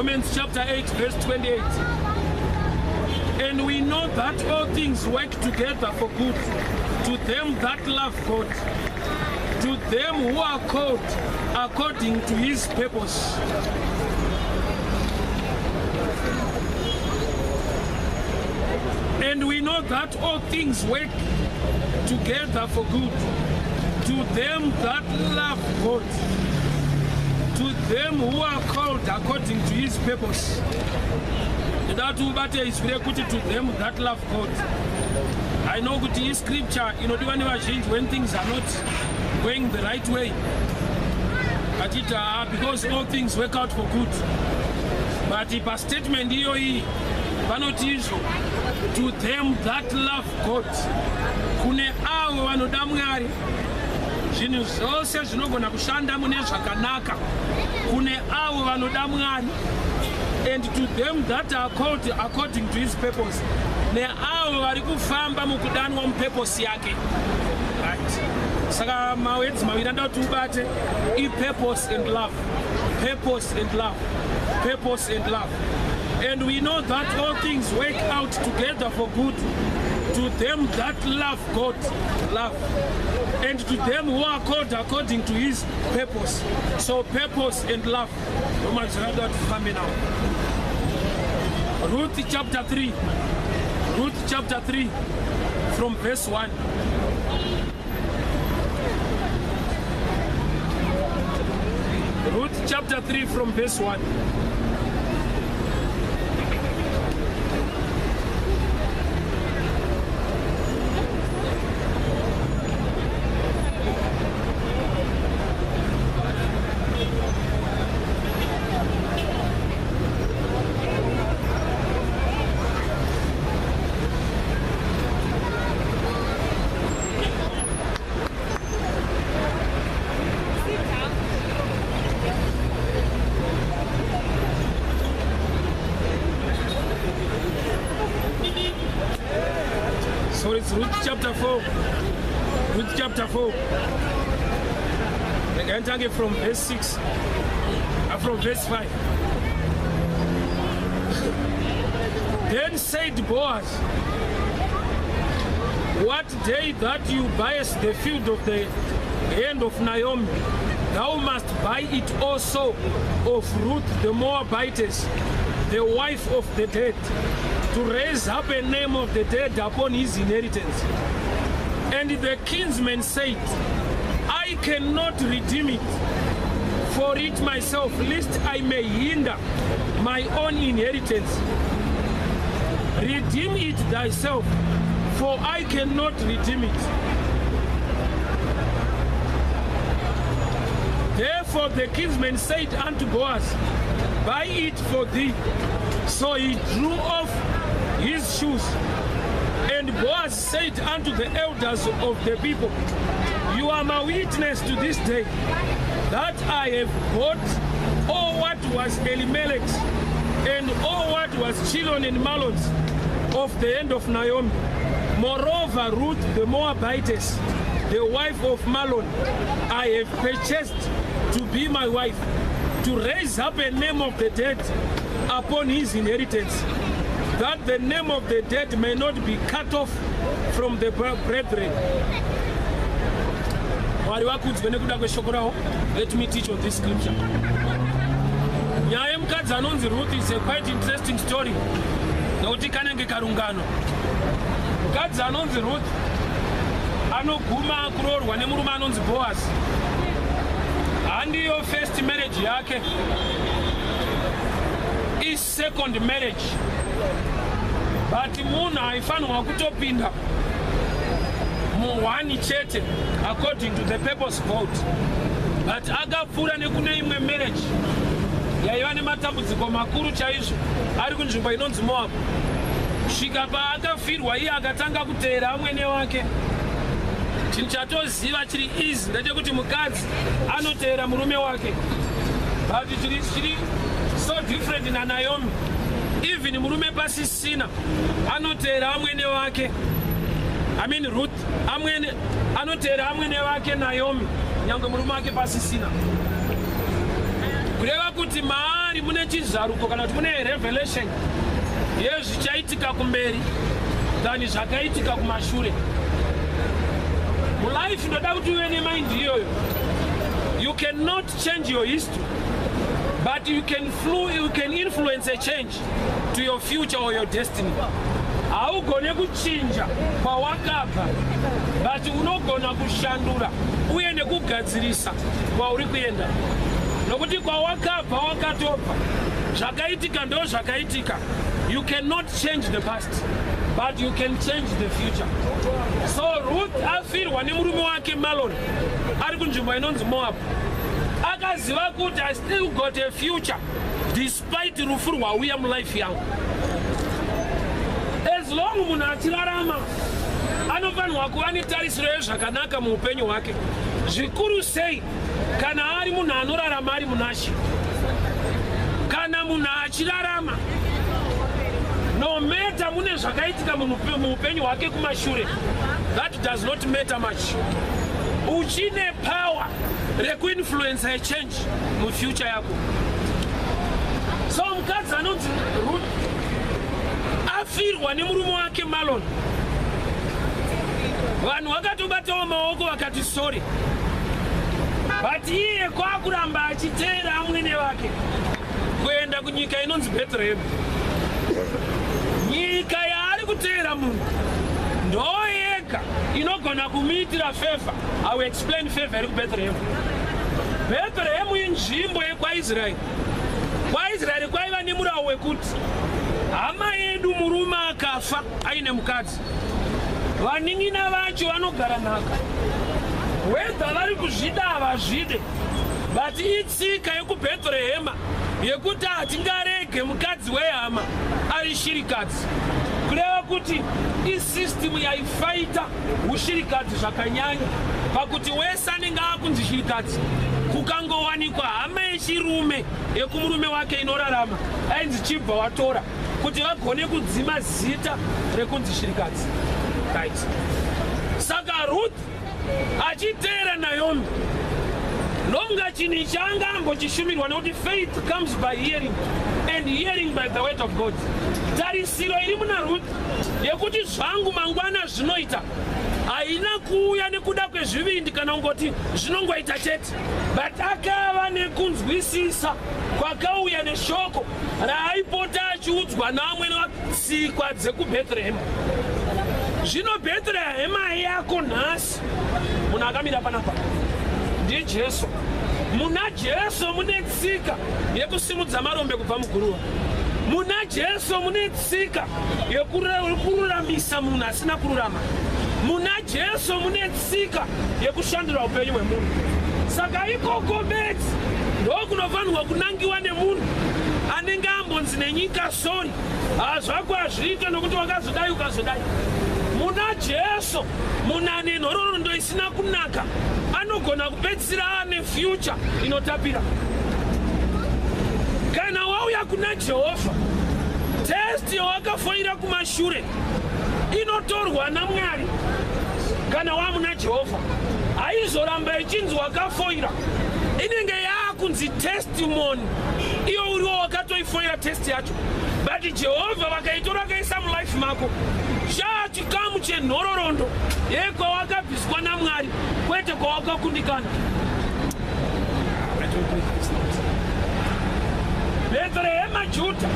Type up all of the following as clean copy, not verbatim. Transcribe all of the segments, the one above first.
Romans chapter 8 verse 28. And we know that all things work together for good to them that love God, to them who are called according to his purpose. And we know that all things work together for good to them that love God, to them who are called according to his purpose. And that is very good to them that love God. I know that in scripture, when things are not going the right way, but because all things work out for good. But if a statement here, to them that love God, kune avo vanoda Mwari, zvinhu zvose zvinogona kushanda mune zvakanaka kune avo vanoda Mwari, and to them that are called according to his purpose, neavo vari kufamba mukudanwa mupurpose yake. Right. Saka mawedzi maviri anda kuti ubate i-purpose and love, purpose and love, purpose and love. And we know that all things work out together for good to them that love God, love, and to them who are called according to his purpose. So purpose and love. Ruth chapter 3. Ruth chapter 3 from verse 1. Ruth chapter 3 from verse 1. So it's Ruth chapter 4. Ruth chapter 4. Again, take it from verse 6. From verse 5. Then said Boaz, what day that you buyest the field of the hand of Naomi, thou must buy it also of Ruth the Moabitess, the wife of the dead, to raise up a name of the dead upon his inheritance. And the kinsman said, I cannot redeem it for it myself, lest I may hinder my own inheritance. Redeem it thyself, for I cannot redeem it. Therefore the kinsman said unto Boaz, buy it for thee. So he drew off his shoes. And Boaz said unto the elders of the people, you are my witness to this day, that I have bought all what was Elimelech's, and all what was Chilon and Malon's of the hand of Naomi. Moreover, Ruth the Moabitess, the wife of Malon, I have purchased to be my wife, to raise up a name of the dead upon his inheritance, that the name of the dead may not be cut off from the brethren. Let me teach on this scripture. Ruth is a quite interesting story. Ruth anoguma kurorwa nemurume anonzi Boaz. Handiyo first marriage yake, is second marriage. But munhu haifanirwa kutopinda muhwani chete according to the purpose of God. But akapfuura nekune imwe marriage yaiva nematambudziko makuru chaizvo ari kunzvimbo inonzi Moab. Kusvika paakafirwa iye akatanga kuteera mwene wake. Chinhu chatoziva chiri easy ndechekuti mukadzi anoteera murume wake. But chiri so different na Naomi. Even murume pasisina anoteera mwene wake. I mean Ruth anoteera mwene wake Naomi, nyangwe murume wake pasisina. kureva kuti maari mune chizaruko kana kuti mune revelation yezvichaitika kumberi than zvakaitika kumashure. Mulife ndoda kuti uve nemind iyoyo. You cannot change your history, but you can influence a change to your future or your destiny. Haugone kuchinja kwawakabva, but unogona kushandura uye nekugadzirisa kwauri kuenda. Nokuti kwawakabva wakatobva, zvakaitika ndo zvakaitika. You cannot change the past, but you can change the future. So Ruth afirwa nemurume wake Malon ari kunzvimbo inonzi Moab. Akaziva kuti I still got a future despite rufu rwauya mulife yangu. As long munhu achirarama anofanirwa kuva netarisiro yezvakanaka muupenyu hwake, zvikuru sei kana ari munhu anorarama ari munaShe. Kana munhu achirarama no matter mune zvakaitika muupenyu hwake kumashure, that does not matter much. Uchine power rekuinfluence a change mufuture yako. So mukadzi anonzi Ruth afirwa nemurume wake Malon. Vanhu vakatobatawo maoko vakati sorry, but iye kwakuramba achiteera amwene wake kuenda kunyika inonzi Bethlehem. Nyika yaari kuteera munhu ndoyega inogona kumuitira favor. I will explain favor iri kuBethlehem. Bethlehem inzvimbo yekwaIsraeri. KwaIsraeri kwaiva nemurawo wekuti hama yedu murume akafa aine mukadzi, vaning'ina vacho vanogara nhaka, wedha vari kuzvida havazvide, but itsika yekuBhethlehema yekuti hatingarege mukadzi wehama ari shirikadzi. Kureva kuti isystem yaifaita ushirikadzi zvakanyanya, pakuti wese anenge akunzi shirikadzi kukangowanikwa hama yechirume yekumurume wake inorarama ainzi chibva watora kuti vagone kudzima zita rekunzi shirikadzi. Right. Saka Ruth achiteera Naomi longa chinhu changa ambochishumirwa nokuti faith comes by hearing and hearing by the word of God. Tarisiro iri muna Ruth yekuti zvangu mangwana zvinoita haina kuuya nekuda kwezvivindi kana kungoti zvinongoita chete, but akava nekunzwisisa kwakauya neshoko raaipota achiudzwa naamwene watsikwa dzekuBhethlehema. Zvino Bhethlehema yako nhasi munhu akamira panapa ndiJesu. Muna Jesu mune tsika yekusimudza marombe kubva muguruva. Muna Jesu mune tsika yekururamisa munhu asina kururama. Muna Jesu mune tsika yekushandura upenyu hwemunhu. Saka ikoko beti ndokunofanirwa kunangiwa nemunhu anenge ambonzi nenyika sori, zvako hazviite nokuti wakazodai ukazodai. Muna Jesu munhu ane nhoroondo isina kunaka anogona kupedzisira ane future inotapira. Kana wauya kuna Jehovha, test yawakafoira kumashure inotorwa naMwari. Kana wamuna Jehovha haizoramba ichinzi wakafoira, inenge yakunzi testimony iyo uriwo wakatoifoira test yacho, but Jehovha vakaitora vakaisa mulife mako chikamu chenhororondo yekwawakabviswa naMwari, kwete kwawakakundikana. Bethlehem Juda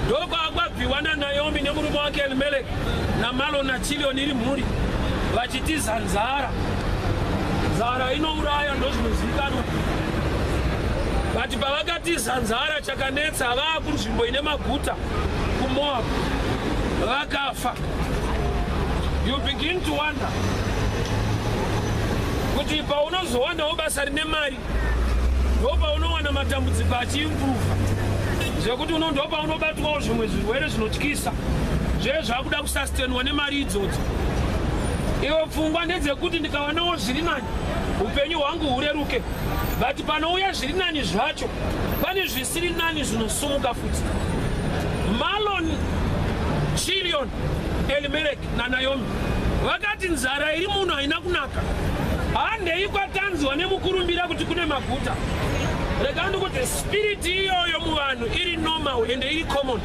ndokwakabviwa naNaomi nemurume wake Elimeleki naMalon naChilioni iri mhuri vachitiza nzara. Nzara inouraya ndozvinozivikanwa, but pavakatiza nzara chakanetsa vava kunzvimbo ine maguta kuMoab vakafa. You begin to wonder kuti paunozowandawo basa rine mari ndopaunowana matambudziko achiimprova, zvekuti ndopaunobatwawo zvimwe zvirwere zvinotyisa zvezvakuda kusastenwa nemari idzodzo. Iwe pfungwa ndedzekuti ndikawanawo zviri nani upenyu hwangu hureruke, but panouya zviri nani zvacho pane zvisiri nani zvinosumuka futi. Malon, Chilion, Elimeleki naNaomi vakati nzara iri munhu haina kunaka, handei kwatanzwa nemukurumbira kuti kune maguta. Regandi kuti spirit iyoyo muvanhu iri normal and iri common,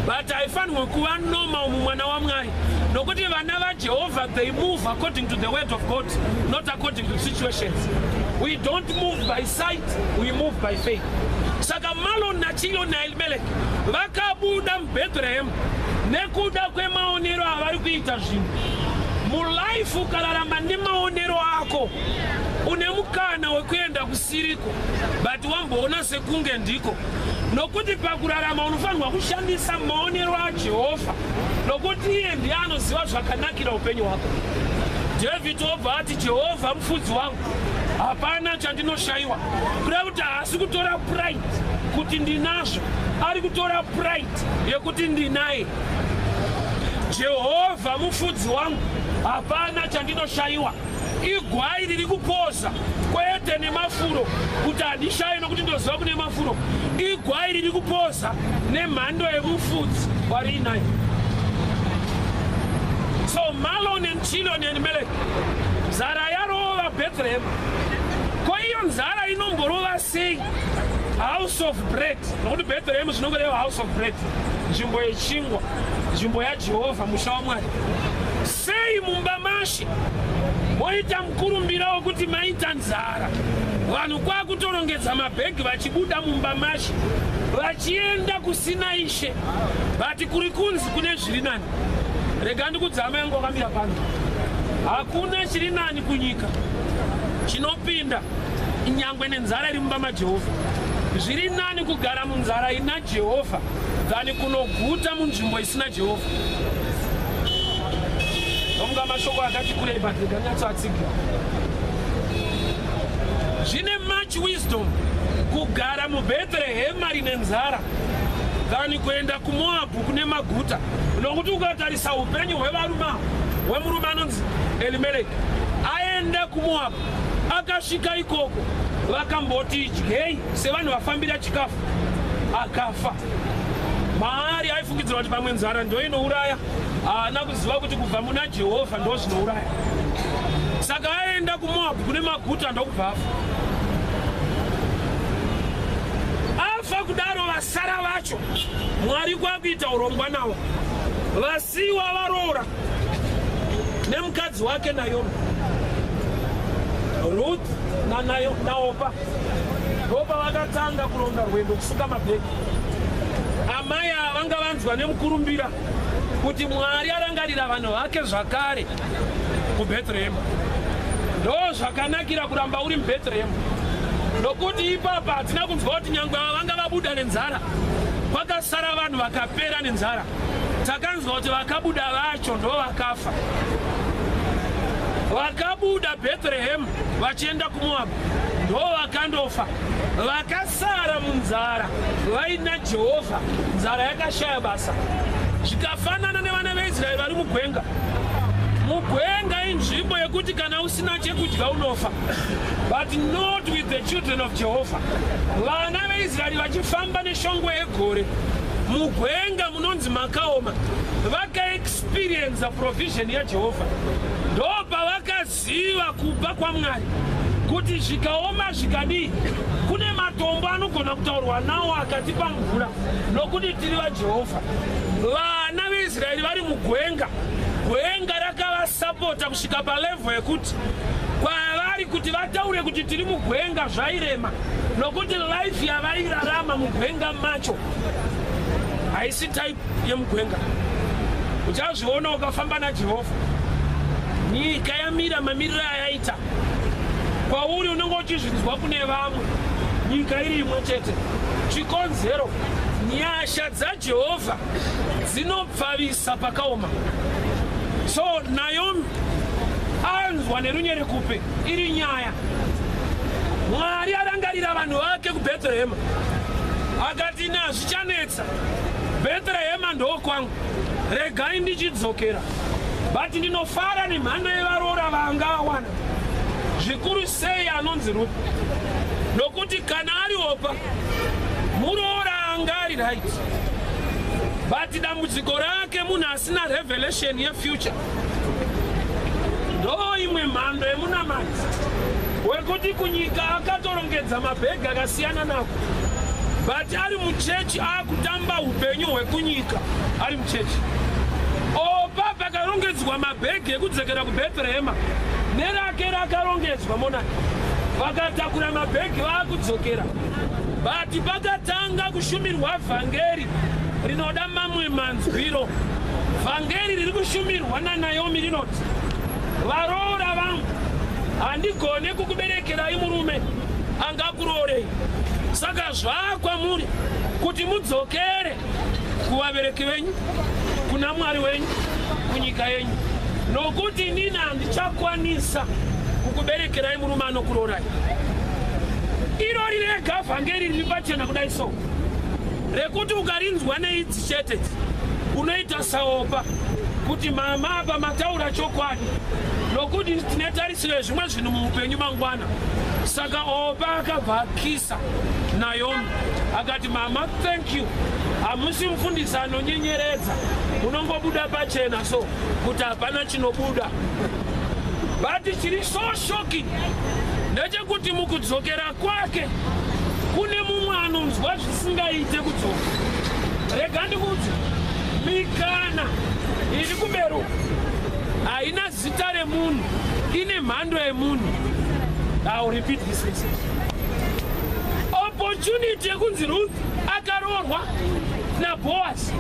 but haifanirwe kuva normal mumwana waMwari, nokuti vana vaJehovha they move according to the word of God, not according to situations. We don't move by sight, we move by faith. Saka Mahlon naChilion naElimeleki vakabuda muBethlehem nekuda kwemaonero avari kuita zvinhu. Mulaifu ukararama nemaonero ako une mukana wekuenda kusiriko, but wamboona sekunge ndiko, nokuti pakurarama unofanirwa kushandisa maonero aJehovha, nokuti iye ndiye anoziva zvakanakira upenyu hwako. David obva ati Jehovha mufudzi wangu, hapana chandinoshayiwa. Kureva kuti haasi kutora pride kuti ndinazvo, ari kutora pride yekuti ndinaye. Jehovha mufudzi wangu, hapana chandinoshayiwa. Igwai riri kupoza kwete nemafuro kuti handishaye nokuti ndoziva kune mafuro. Igwai riri kupoza nemhando yemufudzi wariinaye. So Mahlon and Chilion and Melech, nzara yarova Bethlehem. Ko iyo nzara inomborova sei house of bread, nokuti Bethlehem zvinongoreva house of bread, nzvimbo yechingwa, nzvimbo yaJehovha, musha waMwari. Sei mumba mashi moita mukurumbira wokuti maita nzara, vanhu kwakutorongedza mabhegi vachibuda mumba mashi vachienda kusina ishe, but kuri kunzi kune zviri nani. Rega ndikudzama yangu wakamira pano, hakuna chiri nani kunyika chinopinda nyangwe nenzara iri mumba maJehovha. Zviri nani kugara munzara ina Jehovha dhani kunoguta munzvimbo isina Jehovha. Nomunga mashoko akati kurei, but rega nyatsoatsigira. Zvine much wisdom kugara muBethlehem rine nzara dhani kuenda kuMoabhu kune maguta, nokuti ukatarisa upenyu hwemurume anonzi Elimeleki aenda kuMoabhu, akasvika ikoko vakamboti dyei sevanhu vafambira chikafu, akafa. Maari aifungidzira kuti pamwe nzara ndo inouraya, haana kuziva kuti kubva muna Jehovha ndo zvinouraya. Saka aenda kuMoabhu kune maguta ndokubva afa. Afa kudaro vasara vacho Mwari kwakuita urongwa navo, vasiwa varoora nemukadzi wake Naomi, Ruth naOpa ndopa vakatanga kuronda rwendo kusuka mabhegi. Amai ava vanga vanzwa nemukurumbira kuti Mwari arangarira vanhu vake zvakare kuBethlehem. Ndo zvakanakira kuramba uri muBethlehem, nokuti ipapa hatina kunzwa kuti nyangwe vanga vabuda nenzara kwakasara vanhu vakapera nenzara. Takanzwa kuti vakabuda vacho ndo vakafa. Vakabuda Bethlehem vachienda kuMoabhu ndo vakandofa. Vakasara munzara vaina Jehovha, nzara yakashaya basa. Zvikafanana nevana veIsraeri vari mugwenga. Mugwenga inzvimbo yekuti kana usina chekudya unofa, but not with the children of Jehovah. Vana veIsraeri vachifamba neshongwe yegore mugwenga munonzi makaoma, vakaexperience provision yaJehovha. Ndopa vakaziva kubva kwaMwari kuti zvikaoma zvikadii kune matombo anogona kutaurwa nawo akatipa mvura, nokuti tiri vaJehovha. Vana veIsraeri vari mugwenga, gwenga rakavasapota kusvika palevel yekuti kwavari kuti vataure kuti tiri mugwenga zvairema, nokuti life yavairarama mugwenga macho haisi type yemugwenga. Uchazviona ukafamba naJehovha, nyika yamira mamiriro ayaita kwauri, unenge uchizvinzwa kune vamwe, nyika iri imwe chete. Chikonzero, nyasha dzaJehovha dzinopfavisa pakaoma. So Naomi anzwa nerunyerekupe iri nyaya. Mwari arangarira vanhu vake kuBethlehem, akati nazvichanetsa, Bethlehem ndo kwangu, regai ndichidzokera, but ndinofara nemhando yevaroora vaangawana, zvikuru sei anonzi Ruth, nokuti kana ari Opa muroora anga ari right, but dambudziko rake munhu asina revelation yefuture. Ndo imwe mhando yemunamati wekuti kunyika akatorongedza mabhegi akasiyana nako, but ari muchechi akutamba upenyu hwekunyika ari muchechi. Opa pakarongedzwa mabhegi ekudzokera kuBhethlehema nerake rakarongedzwa mona, vakatakura mabhegi vakudzokera, but pakatanga kushumirwa vhangeri rinoda mamwe manzwiro. Vhangeri riri kushumirwa naNaomi rinoti, varoora vangu, handigone kukuberekerai murume angakuroorei. Saka zvakwamuri kuti mudzokere kuvabereki venyu, kuna Mwari wenyu, kunyika yenyu, nokuti nini handichakwanisa kukuberekerai murume anokuroorai. Irori rega vhangeri riri pachena kudai so, rekuti ukarinzwa neidzi chete unoita saopa kuti mama apa mataura chokwadi, nokuti tinetarisire zvimwe zvinhu muupenyu mangwana. Saka opa akabva akisa Naomi akati, mama, thank you, hamusi mufundisi anonyenyeredza, munongobuda pachena so kuti hapana chinobuda. But chiri so shocking ndechekuti mukudzokera kwake kune mumwe anonzwa zvisingaite kudzoka. Rega ndikudzi, mikana iri kuberuka haina zita remunhu, ine mhando yemunhu. I'll repeat this message. Opportunity yekunzi Ruth akaroorwa naBoaz.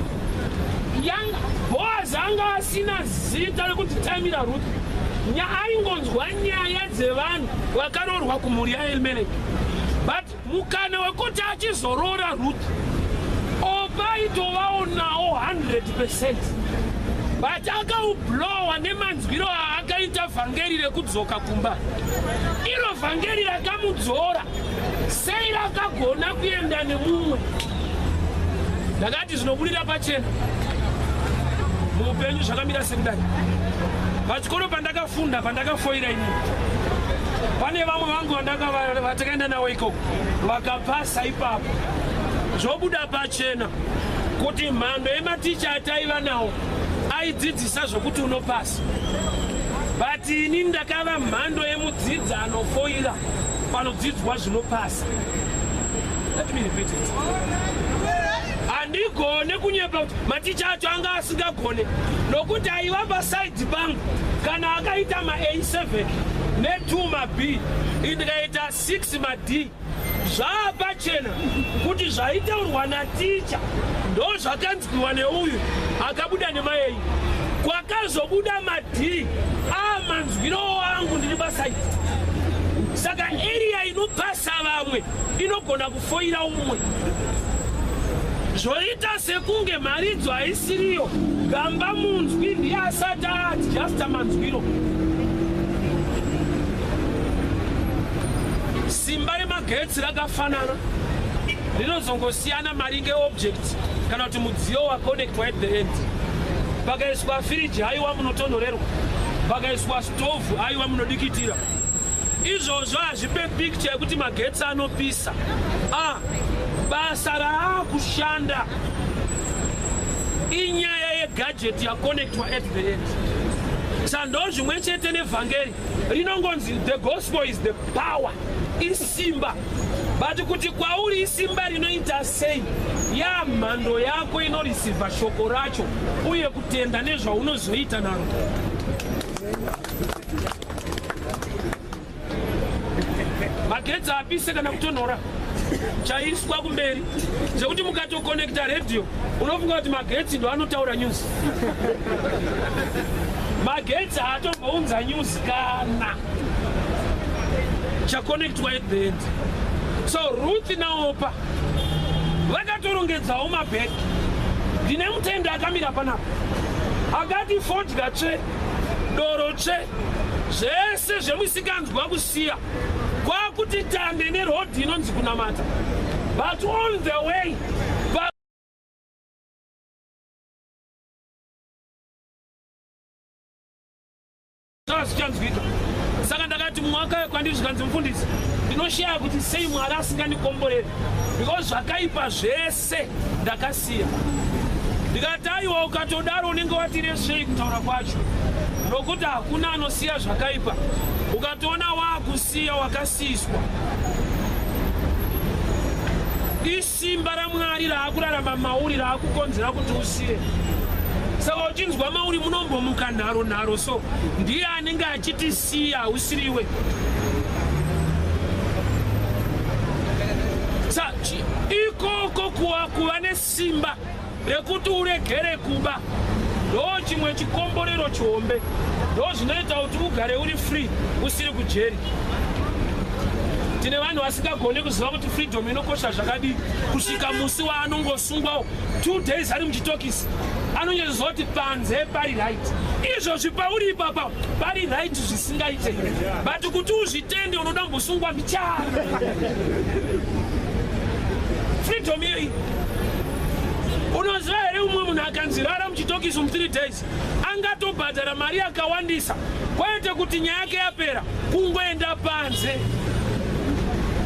Boaz anga asina zita rekuti tamira Ruth, aingonzwa nyaya dzevanhu vakaroorwa kumhuri yaElimeleki. But mukana wekuti achizoroora Ruth, opa itovawo nawo 100%. But akaublowa nemanzwiro aakaita vhangeri rekudzoka kumba. Iro vhangeri rakamudzora, sei rakagona kuenda nemumwe? Ndakati zvinobudira pachena muupenyu zvakamira sekudai. Pachikoro pandakafunda, pandakafoira ini, pane vamwe vangu vatakaenda navo ikoko vakapasa ipapo. Zvobuda pachena kuti mhando yematicha ataiva nawo aidzidzisa zvokuti unopasa, but ini ndakava mhando yemudzidzi anofoira panodzidzwa zvinopasa. Let me repeat it. Handigone kunyepa kuti maticha acho anga asingagone, nokuti aiva pasaidi pangu kana akaita ma-A7 ne2 ma-B ndikaita 6 ma-D. Zvapachena kuti zvaitaurwa naticha ndo zvakanzwiwa neuyu akabuda nema-A. Kwakazobuda ma-D manzwiro wangu ndiri pasaidi. Saka area inopasa vamwe inogona kufoira umwe. Zvoita sekunge mharidzo haisiriyo, gamba munzwi ndiye asati ati just manzwiro. Simba remagetsi rakafanana, rinozongosiyana maringe object kana kuti mudziyo wakonectwa at the end. Pakaiswa firiji haiwa munotonhorerwa, pakaiswa stovhu haiwa munodikitira. Izvozvo hazvipe picture yekuti magetsi anopisa. Basa raakushanda inyaya yegadget yakonectwa at the end. Sando zvimwe chete nevhangeri rinongonzi the gospel is the power, isimba. But kuti kwauri isimba rinoita sei, ya mhando yako inorisivha shoko racho uye kutenda nezvaunozoita naro. Magetsi apise kana kutonhora, chaiswa kumberi zvekuti mukatokonekta radio unofunga kuti magetsi ndo anotaura news. Magetsi haatombounza news kana chakonectwa at the end. So Ruth naOpa vakatorongedzawo mabhegi. Ndine mutenda akamira panapa akati fodya tsve, doro tsve, zvese zvemusikanzwa kusiya kwakuti tande nerodhi inonzi kunamata. But on the way zvichanzwika. Saka ndakati mwaka kwandiri zvikanzi mufundisi, ndinoshaya kuti sei Mwari asingandikomboreri, because zvakaipa zvese ndakasiya. Ndikati aiwa ukatodaro unenge watire svei kutaura kwacho, nokuti hakuna anosiya zvakaipa. ukatona wakusiya wakasiswa isimba raMwari raakurarama mauri raakukonzera kuti usiye. Saka uchinzwa mauri munombomuka nharo so ndiye anenge achitisiya usiriwe. Ikoko kuva nesimba rekuti uregere kuba ndo chimwe chikomborero chihombe, ndo zvinoita kuti ugare uri free usiri kujeri. Tine vanhu vasingagone kuziva kuti freedom inokosha zvakadii. Kusvika musi waanongosungwawo 2 days ari muchitokisi anonyaziva kuti panze pari right. Izvozvi pauri ipapa pari right zvisingaite, but kuti uzvitende unoda mbosungwa mbichara. Freedom iyi unoziva here umwe munhu akanzirara muchitokisi 3 days angatobhadhara mari yakawandisa kwete kuti nyaya yake yapera kungoenda panze.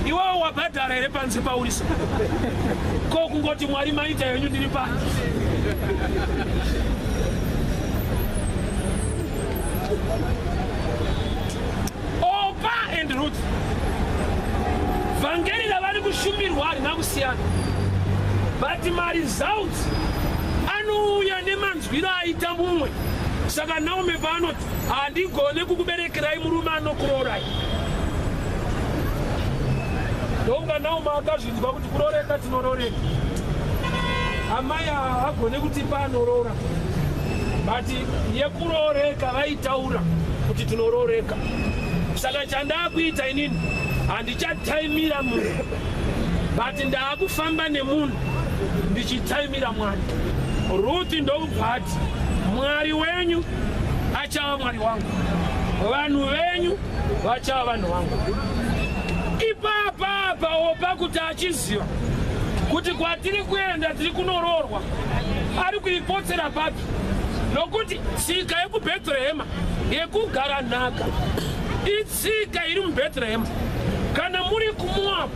Iwewo wabhadhara here panze paurisa ko kungoti Mwari maita yenyu ndiri panze. Orpah and Ruth vhangeri ravari kushumirwa harina kusiyana, but maresults anouya nemanzwiro aita mumwe. Saka Naomi paanoti handigone kukuberekerai murume anokuroorai, ndonga Naomi akazvinzwa kuti kuroreka tinororeka. Amai haagone kutipa anorora, but yekuroreka vaitaura kuti tinororeka. Saka chandakuita inini handichataimira munhu, but ndaakufamba nemunhu ndichitaimira Mwari. Ruth ndokubvati Mwari wenyu achava Mwari wangu, vanhu venyu vachava vanhu vangu. Ipapa Orpah kuti achiziva kuti kwatiri kuenda tiri kunoroorwa ari kuipotsera papi, nokuti tsika yekubheterehema yekugara nhaka itsika iri muBheterehema. Kana muri kuMoabhu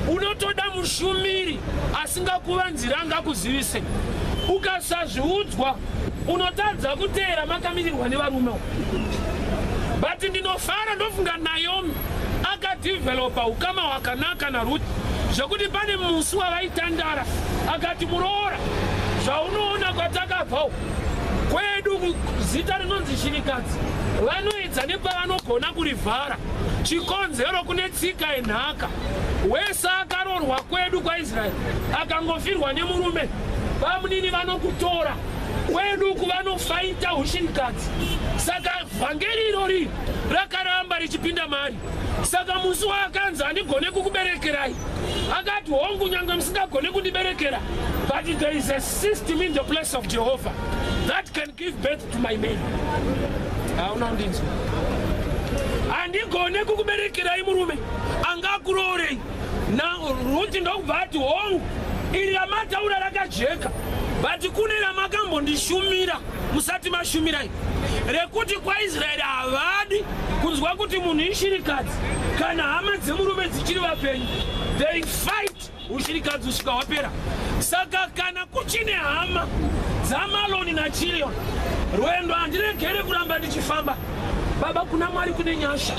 unotoda mushumiri asingakuvanzira angakuzivise. Ukasazviudzwa unotadza kuteera makamirirwa nevarume. But ndinofara ndofunga Naomi akadevelopa ukama hwakanaka naRuth zvekuti pane musi wavaitandara akati muroora zvaunoona kwatakabvawo kwedu zita rinonzi Chirikadzi vanoedza nepavanogona kurivhara. Chikonzero kune tsika yenhaka wese akaroorwa kwedu kwaIsraeri akangofirwa nemurume vamunini vanokutora kwedu kuvanofaita ushirikadzi. Saka vhangeri irori rakaramba richipinda mari. Saka musi waakanzi handigone kukuberekerai akati hongu nyange musingagone kundiberekera, but there is a system in the place of Jehovah that can give birth to my men. Hauna ndinzo handigone kukuberekerai murume angakuroorei. Na Ruth ndokubva ati hongu iri ramataura rakajeka, but kune ramakambondishumira musati mashumirai, rekuti kwaIsraeri havadi kunzwa kuti munhu ishirikadzi kana hama dzemurume dzichiri vapenyu. They fight ushirikadzi usvika wapera. Saka kana kuchine hama dzaMaloni naChilion, rwendo handiregere kuramba ndichifamba. Baba, kuna Mwari kune nyasha,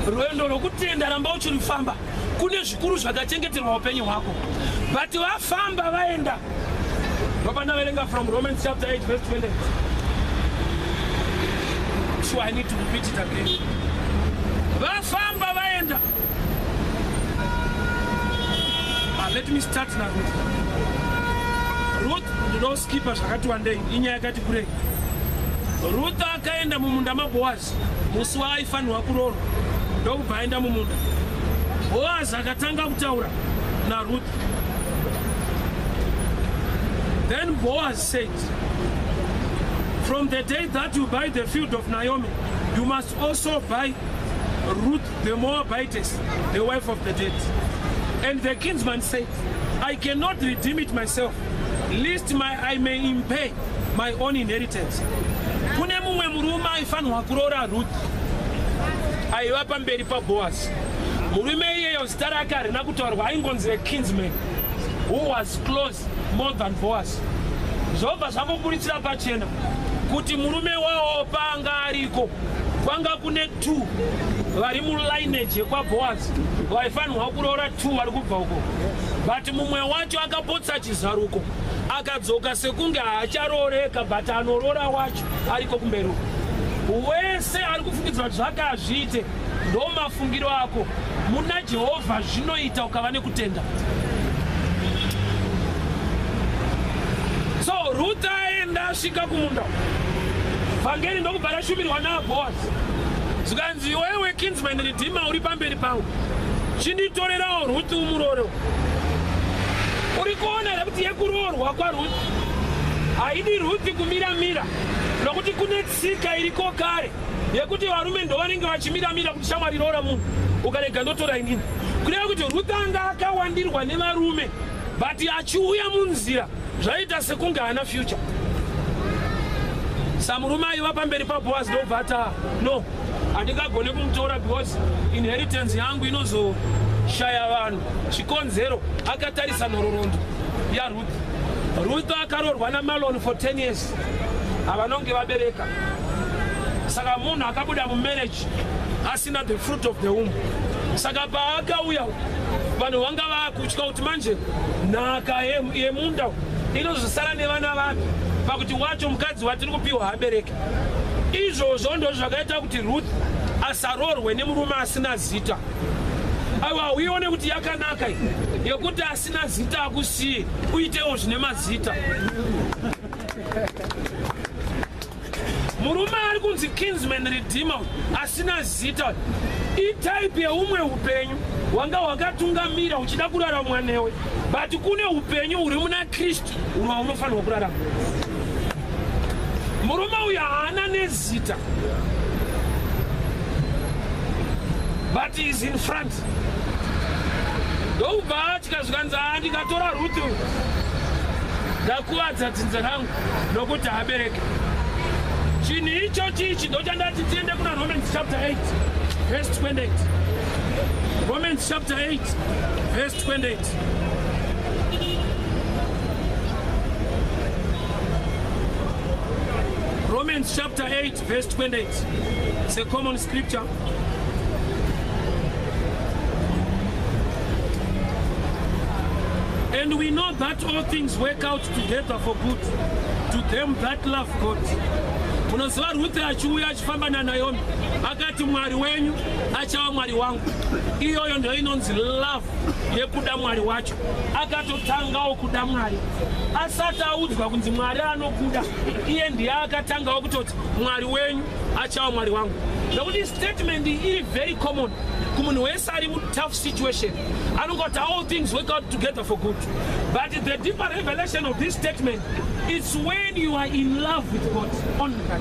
rwendo rwokutenda ramba uchirifamba. Kune zvikuru zvakachengeterwa upenyu hwako, but vafamba vaenda. Baba, verenga from Romans chapter 8 verse 20. So I need to repeat it again. Vafamba vaenda. Let me start now. Ruth ndinoskipa zvakati wandei inyaya yakati kurei. Ruth akaenda mumunda maBhoazi musi waaifanirwa kuroorwa, ndokubva aenda mumunda. Boazi akatanga kutaura naRuth. Then Boaz said, from the day that you buy the field of Naomi, you must also buy Ruth the Moabitess, the wife of the dead. And the kinsman said, I cannot redeem it myself, lest I may impay my own inheritance. Kune mumwe murume aifanirwa kuroora Ruth aiva pamberi paBoaz. Murume iyeyo zita rake harina kutaurwa, aingonzi a kinsman who was close more than Boaz. Zvobva zvamboburitsira pachena kuti murume wawo panga ariko kwanga kune 2 vari mulineage yekwaBhoazi vaifanirwa kuroora 2 vari kubva uko, but mumwe wacho akapotsa chizaruko akadzoka sekunge haacharooreka, but anoroora wacho ariko kumberi uko. Wese ari kufungidzwa kuti zvakazviite ndo mafungiro ako. Muna Jehovha zvinoita ukava nekutenda. So Ruth aenda asvika kumunda, vhangeri ndokubva rashumirwa naBhoazi. Zvikanzi wewe kinsman redeemer uri pamberi pangu, chinditorerawo Ruth umurorewo. Uri kuona here kuti yekuroorwa kwaRuth haidi Ruth kumira-mira, nokuti kune tsika iriko kare yekuti varume ndo vanenge vachimira-mira kuti shamwari roora munhu ukarega ndotora inini. Kureva kuti Ruth anga akawandirwa nevarume, but achiuya munzira zvaita sekunge haana future. Samurume aiva pamberi paBhoazi ndobva ata no, handingagone kumutora because inheritance yangu inozoshaya vanhu. Chikonzero akatarisa nhororondo yaRuth. Ruth akaroorwa naMalon for 10 years havanonge vabereka. Saka munhu akabuda mumarriage asina the fruit of the womb. Saka paakauya vanhu vanga vakutya kuti manje nhaka yemunda inozosara nevana vapi, pakuti wacho mukadzi watiri kupiwa habereki. Izvozvo ndo zvakaita kuti Ruth asaroorwe nemurume asina zita. Aiwa, uione kuti yakanaka yekuti asina zita akusiye uitewo zvine mazita. Murume ari kunzi kinsman redeemer asina zita itaipi yeumwe upenyu wanga hwakatungamira uchida kuraramwa newe, but kune upenyu huri muna Kristu uno unofanirwa kurarama. Murume uyu haana nezita, but he is in front. Ndobva tikazvikanzi ndikatora Ruth ndakuvadza dzinza rangu nokuti habereke. Chinhu icho chichi ndochandati tiende kuna Romans chapter 8 verse 28. Romans chapter 8 verse 28. Romans chapter 8 verse 28. It's a common scripture. And we know that all things work out together for good to them that love God. Munoziva Ruth achiuya achifamba naNaomi akati mwari wenyu achava mwari wangu. Iyoyo ndio inonzi love yekuda mwari wacho. Akatotangawo kuda mwari asati audzwa kunzi mwari anokuda, iye ndiye akatangawo kutoti mwari wenyu achava mwari wangu. Nokuti statement iri very common kumunhu wese ari mu tough situation. Anongoti all things work out together for good. But the deeper revelation of this statement is when you are in love with God. Only that.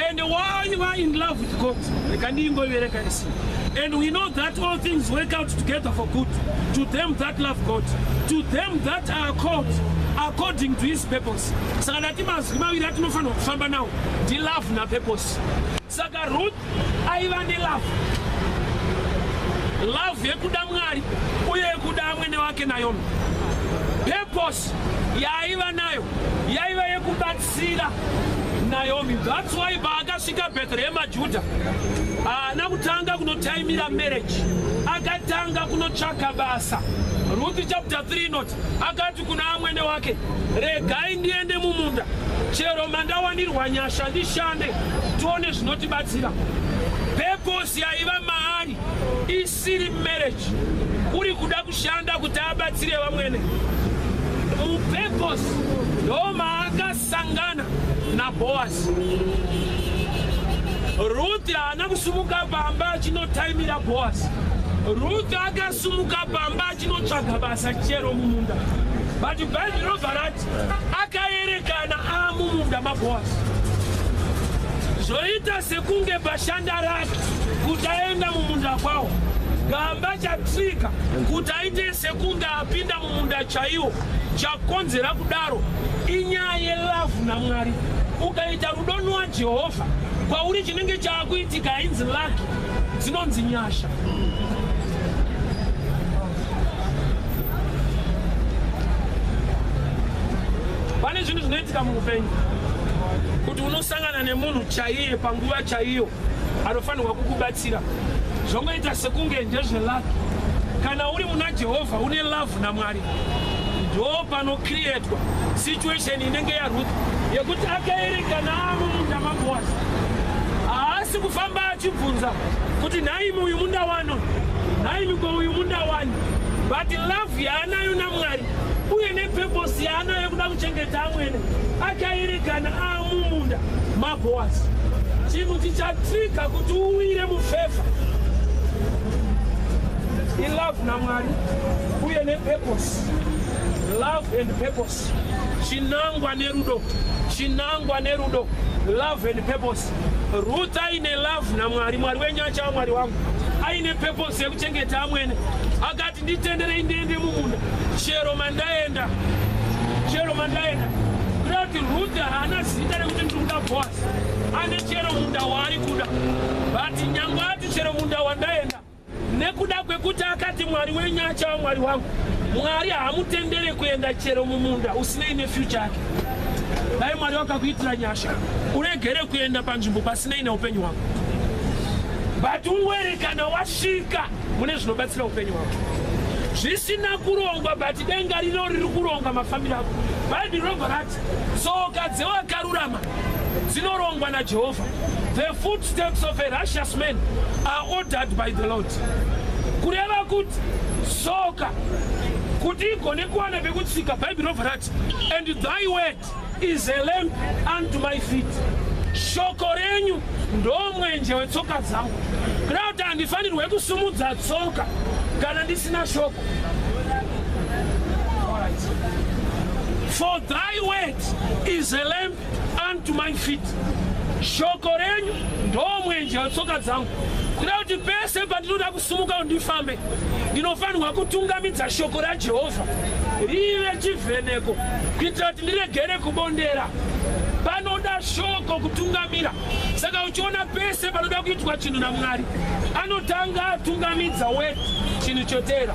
And while you are in love with God, and we know that all things work out together for good to them that love God, to them that are called according to his purpose. Saka natimazwi maviri atinofanirwa kufamba nawo ndi love na purpose. Saka Ruth aiva ne love yekuda mwari uye yekuda mwene wake Naomi. Purpose yaiva nayo yaiva yekubatsira Naomi. That's why paakasvika Bethlehem Judah haana kutanga kunotaimira marriage, akatanga kunotsvaka basa. Ruth chapter 3 not akati kuna amwene wake, regai ndiende mumunda chero mandawanirwa nyasha ndishande tione zvinotibatsira. Purpose yaiva maari isiri marriage, uri kuda kushanda kuti abatsire vamwene. Mupurpose ndo maakasangana naBhoazi. Ruth haana kusumuka pamba achinotaimira Bhoazi. Ruth akasumuka pamba achinotsvaga basa chero mumunda. But Bhaibheri robva rati akaerekana amumunda maBhoazi. Zvoita sekunge bashanda rake kuti aenda mumunda kwawo, gamba chatsvika kuti aite sekunge apinda mumunda chaiwo. Chakonzera kudaro inyaya yelove naMwari. Ukaita rudo naJehovha kwauri chinenge chaakuitika hainzi laki, dzinonzi nyasha. Pane zvinhu zvinoitika muupenyu kuti unosangana nemunhu chaiye panguva chaiyo anofanirwa kukubatsira zvongoita sekunge ndezvelaki. Kana uri muna Jehovha une love naMwari, ndo panocreatwa situation inenge yaRuth yekuti akaerekana mumunda maBhoazi. Haasi kufamba achibvunza kuti nhaimi uyu munda wano, nhaimi uyu munda wani, but love yaanayo naMwari uye nepurpose yaanayo yekuda kuchengeta amwene, akaerekana mumunda maBhoazi. Chinhu chichatrika kuti uwire mufevha ilove naMwari uye nepurpose. Love and purpose. Chinangwa nerudo. Chinangwa nerudo. Love and purpose. Ruth aine love naMwari, Mwari wenyacha Mwari wangu. Aine purpose yekuchengeta amwene. Akati nditendere ndiende mumunda. Chero mandaenda. Chero mandaenda. Kuti Ruth hana zita rekuti ndikuda Boazi. Ane chero munda waari kuda. But nyangwe ati chero munda wandaenda. Nekuda kwekuti akati Mwari wenyacha Mwari wangu. Mwari hamutendere kuenda chero mumunda usine ine future yake. Dai Mwari wakakuitira nyasha uregere kuenda panzvimbo pasine ine upenyu wako. But ungoerekana wasvika mune zvinobatsira upenyu wako. Zvisina kurongwa but denga rino riri kuronga mafambiro ako. Bhaibheri robva rati tsoka dzevakarurama dzinorongwa naJehovha. The footsteps of a righteous man are ordered by the Lord. Kureva kuti tsoka kuti igone kuwana pekutsika, Bhaibheri robva rati and thy word is a lamp unto my feet. Shoko renyu ndo mwenje wetsoka dzangu. Kuda kuti handifanirwe kusumudza tsoka kana ndisina shoko. Alright. For thy word is a lamp unto my feet. Shoko renyu ndo mwenje wetsoka dzangu. Kuda kuti pese pandinoda kusumuka ndifambe, ndinofanirwa kutungamidza shoko raJehovha rive chivheneko kuitira kuti ndiregere kubondera. Panoda shoko kutungamira. Saka uchiona pese panoda kuitwa chinhu naMwari, anotanga atungamidza word chinhu chotera.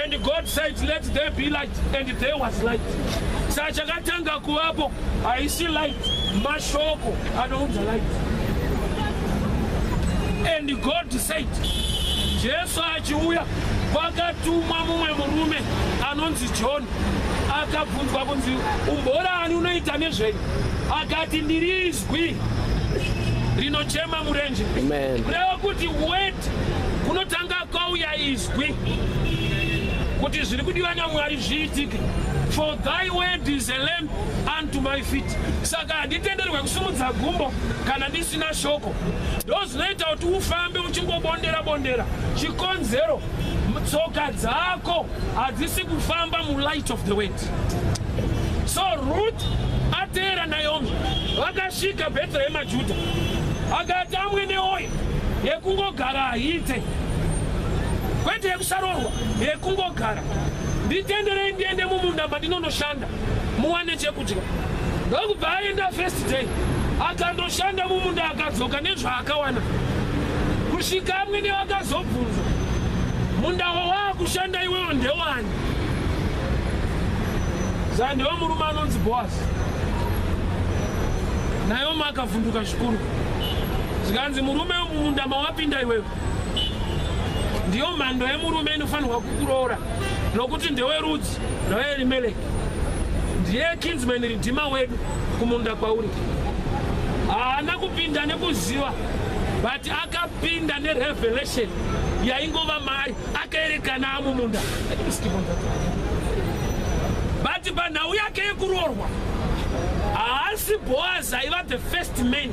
And God said, let there be light, and there was light. Saka chakatanga kuvapo haisi light, mashoko anounza light. And God said, Jesu achiuya kwakatumwa mumwe murume anonzi John. Akabvunzwa kunzi umborani unoita nezvenyu? Akati ndiri izwi rinochema murenje. Kureva kuti word kunotanga kwauya izwi kuti zviri kudiwa naMwari zviitike. For thy word is a lamp unto my feet. Saka handitenderwe kusumudza gumbo kana ndisina shoko. Ndo zvinoita kuti ufambe uchingobondera bondera. Chikonzero tsoka dzako hadzisi kufamba mulight of the word. So Ruth atera Naomi vakasvika Bethlehem Juda. Akati amwene oyo yekungogara haite, kwete yekusarorwa, yekungogara. Nditenderei ndiende mumunda mandinonoshanda muwane chekudya. Ndokubva aenda first day akandoshanda mumunda akadzoka nezvaakawana. Kusvika amwene vakazobvunza munda wawakushanda iwewo ndewani? Saka ndiwo murume anonzi Boazi. Naomi akavhunduka zvikuru. Zvikanzi murume mumunda mawapinda iwewe ndiyo mhando yemurume inofanirwa kukuroora, nokuti ndewerudzi rwaElimeleki, ndiye kinsman redeemer wedu kumunda kwauri. Haana kupinda nekuziva, but akapinda nerevelation yaingova mari, akaerekana amumunda. But panhau yake yekuroorwa haasi Boazi aiva the first man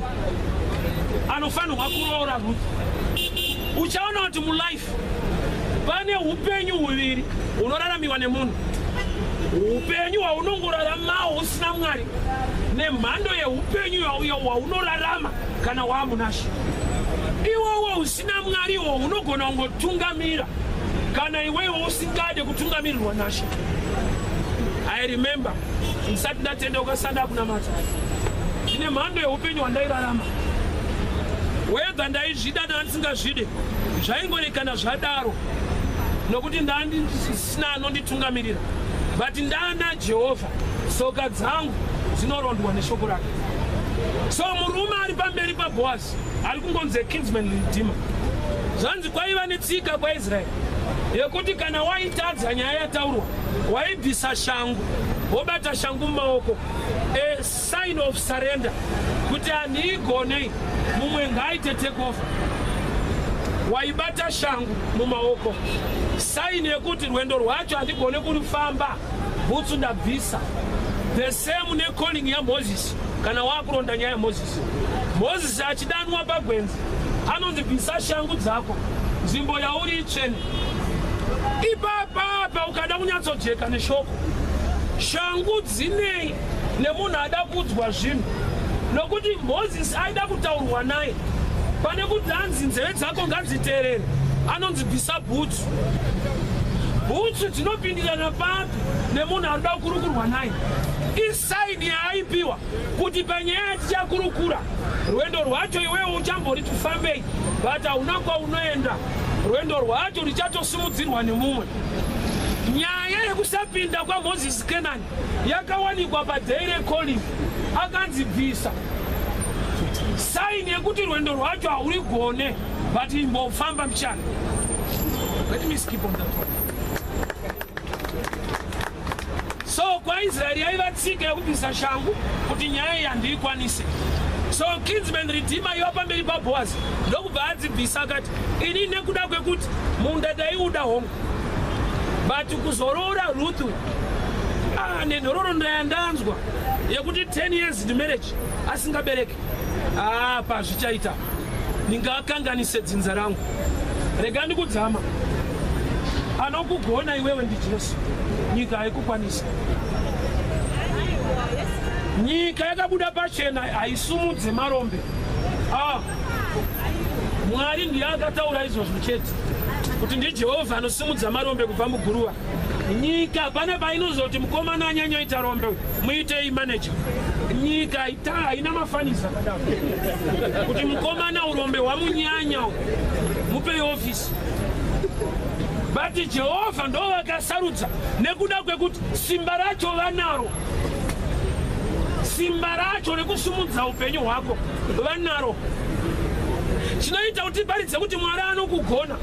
anofanirwa kuroora Ruth. Uchaona kuti mulife pane upenyu huviri hunoraramiwa nemunhu. Upenyu hwaunongoraramawo usina Mwari, nemhando yeupenyu hwaunorarama kana waamunasha. Iwowo usina Mwari ihwo unogona kungotungamira kana iwewo usingade kutungamirirwa nasha. I remember ndisati ndatendeuka sanda kunamata, ndine mhando yeupenyu hwandairarama. Whether ndaizvida kana ndisingazvide zvaingorekana zvadaro, nokuti ndandisina anonditungamirira. But ndana Jehovha, tsoka dzangu dzinorondwa neshoko rake. So murume ari pamberi paBhoazi ari kungonzi kinsman redeemer. Zvanzi kwaiva netsika kwaIsraeri yekuti kana waitadza nyaya yataurwa waibvisa shangu wobata shangu mumaoko, a sign of surrender, kuti handiigone mumwe ngaaite take over. Waibata shangu mumaoko, sign yekuti rwendo rwacho handigone kurufamba, bhutsu ndabvisa. The same ne calling ya Moses. Kana wakuronda nyaya Moses. Moses achidanwa pagwenzi anonzi bvisa shangu dzako, nzvimbo yauri itsvene. Ipapa ukada kunyatsojeka neshoko, shangu dzinei nemunhu ada kudzwa zvinhu, nokuti Moses aida kutaurwa naye. Pane kuti hanzi nzeve dzako ngadziteerere, anonzi bvisa bhutsu. Bhutsu dzinopindirana papi nemunhu anoda kukurukurwa naye. Isaini yaaipiwa kuti panyaya tichakurukura rwendo rwacho iwewe uchambori tufambei, but hauna kwaunoenda, rwendo rwacho richatosimudzirwa nemumwe. Nyaya yekusapinda kwaMozisi Kenani yakawanikwa paDaily Calling, akanzi bvisa. Saini yekuti rwendo rwacho haurigone, but imbofamba mchana. Let me skip on that one. So kwaIsraeri yaiva tsika yekubvisa shangu kuti nyaya iyi handiikwanise. So kinsman redeemer iva pamberi paBhoazi ndokubva adzibvisa akati ini nekuda kwekuti munda ndaiuda hongu, but kuzorora Ruth nenhororo ndayandanzwa yekuti 10 years in marriage asingabereki, pazvichaita ndingakanganise dzinza rangu. Rega ndikudzama, anokugona iwewe ndiJesu, nyika haikukwanisa. Nyika yakabuda pachena haisumudze marombe. Mwari ndiye akataura izvozvo chete kuti ndiJehovha anosumudza marombe kubva muguruva. Nyika pane painozoti mukomana anyanyoita rombe muitei manager. Nyika haina mafaniza akadaro kuti mukomana urombe hwamunyanya mupei ofisi. But Jehovha ndo vakasarudza nekuda kwekuti simba racho vanaro, simba racho rekusumudza upenyu hwako vanaro. Chinoita kuti paridze kuti Mwari anokugona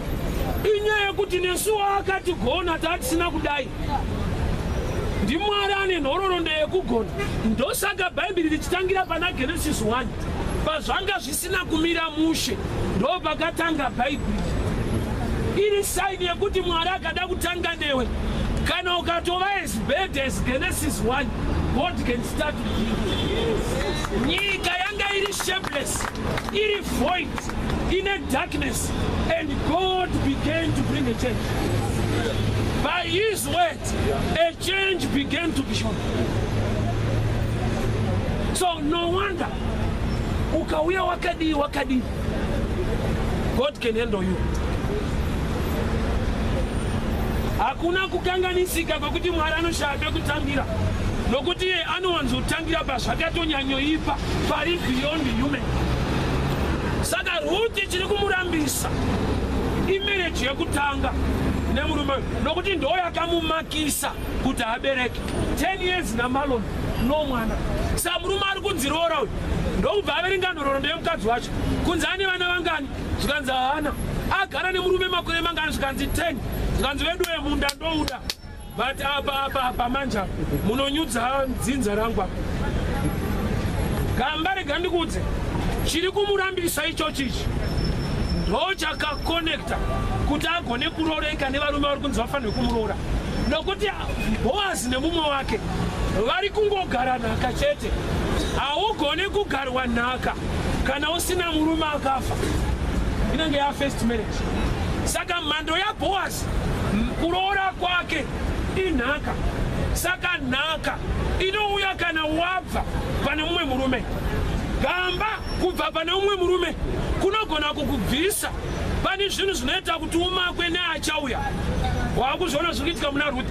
inyaya yekuti nesuwo akatigona tatisina kudai. NdiMwari ane nhoroondo yekugona. Ndosaka Bhaibheri richitangira pana Genesis 1 pazvanga zvisina kumira mushe ndo pakatanga Bhaibheri. Iri saini yekuti Mwari akada kutanga newe, kana ukatova as bad as Genesis 1, God can start with you. Nyika yanga iri shapeless, iri void, in a darkness, and God began to bring a change. By His word, a change began to be shown. So no wonder, ukauya wakadi, God can handle you. Hakuna kukanganisika kwekuti Mwari anoshabe kutangira, nokuti anowanzotangira pazvakatonyanyoipa pari beyond human. Saka Ruth chiri kumurambisa imereji yekutanga nemurume, nokuti ndo yakamumakisa kuti abereke 10 years namaloni no mwana. Saka murume ari kunziroora uyu ndokubva averenga nhoroondo yemukadzi wacho, kunzi ane vana vangani, zvikanzi haana. Agara nemurume makore mangani, zvikanzi 10. Zvikanzi vedu vemunda ndouda, but apa manja munonyudza dzinza rangu apa. Gamba rega ndikudze, chiri kumurambisa ichochichi ndo chakakonekta kuti agone kuroreka nevarume vari kunzi vafanirwe kumuroora. Nokuti Bhoazi nemumwe wake vari kungogara nhaka chete. Haugone kugarwa nhaka kana usina murume akafa, inenge ya first marriage. Saka mhando yaBhoazi kuroora kwake inhaka. Saka nhaka inouya kana wabva pane mumwe murume. Gamba kubva pane mumwe murume kunogona kukubvisa pane zvinhu zvinoita kuti umakwe neachauya. Wakuzviona zvikuitika muna Ruth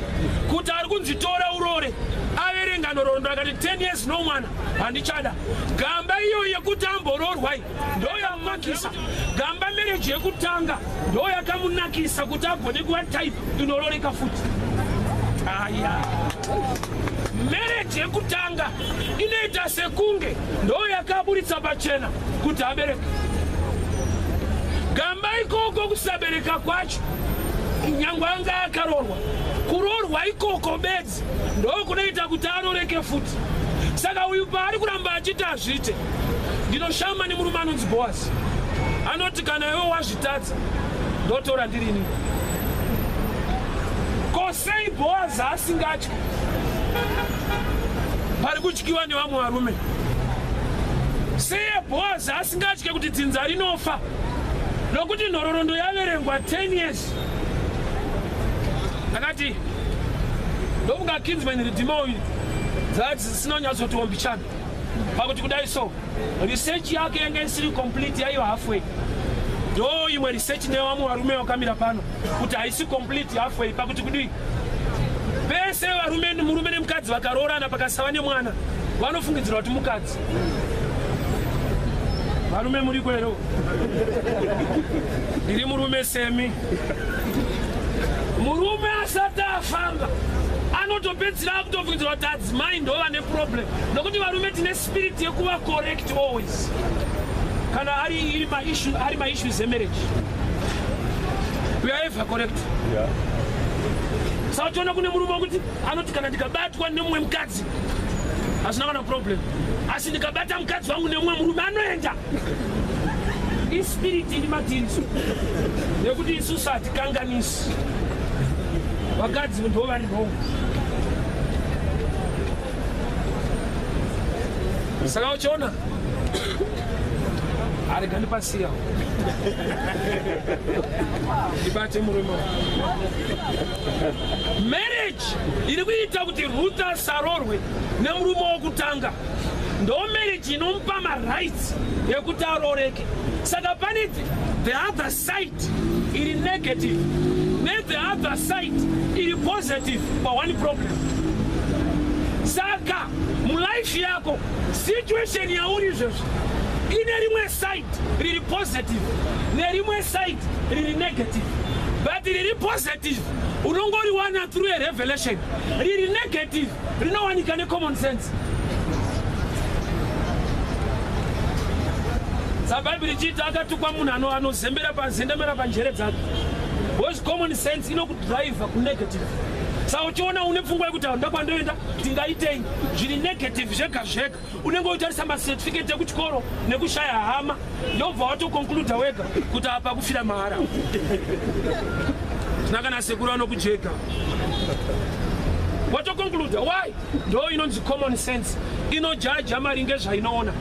kuti ari kunzitora urore, averenga nhoroondo akati 10 years no mwana handichada. Gamba iyo yekuti amboroorwai ndo yamumakisa. Gamba marriage yekutanga ndo yakamunakisa kuti agone kuva type inororeka futi. Aya, marriage yekutanga inoita sekunge ndo yakaburitsa pachena kuti abereke. Gamba ikoko kusabereka kwacho nyangwe anga akarorwa. Kurorwa ikoko bedzi ndo kunoita kuti aroreke futi. Saka uyu paari kuramba achiti azviite, ndinoshama nemurume anonzi Boazi. Anoti kana iwe wazvitadza ndotora ndirini. Ko sei Boazi asingatyi pari kutyiwa nevamwe varume? Sei Boazi asingatyi kuti dzinza rinofa nokuti nhororondo yaverengwa 10 years? Akati ndofunga Kinsman Redeemer uyu dzisina kunyatsotiombichana pakuti kudai so research yake yanga isiri complete, yaiyo halfway. Ndo imwe research nevamwe varume vakamira pano kuti haisi complete halfway, pakuti kudii pese murume nemukadzi vakaroorana pakasava nemwana vanofungidzira kuti mukadzi. Varume muri kwero? Ndiri murume semi. Murume asati afamba anotopedzera akutofungidzira kuti adzimai ndo vane problem, nokuti varume tine spirit yekuva correct always kana ari maissues emarriage. We are ever correct. Yeah. Saka tiona kune murume wekuti anoti kana ndikabatwa nemumwe mukadzi hazvina kana problem, asi ndikabata mukadzi wangu nemumwe murume anoenda. Ispirit iri matiriso nekuti isusu hatikanganisi. Vakadzi ndo vari wrong. Saka uchiona arega ndipasiya ndibate murume. Marriage iri kuita kuti Ruth asarorwe nemurume wokutanga ndo marriage inomupa marights yekuti aroreke. Saka pane the other side iri negative the other side iri positive pa one problem. Saka mulife yako situation yauri zvozvo ine rimwe side riri positive nerimwe side riri negative, but riri positive unongoriwana through a revelation, riri negative rinowanika necommon sense. Sabhaibheri ichiita akatukwa munhu anozembera panzendemera panjere dzake, because common sense inokudrive kunegative. Saka uchiona une pfungwa yekuti ndakwandoenda tingaitei zviri negative zvega zvega, unenge uchitarisa macertificate ekuchikoro nekushaya hama, ndobva watokonkluda wega kuti apa kufira mahara. Tinakana sekuru anokujeka watokonkluda. Why? Ndo inonzi common sense inojaja maringe zvainoona.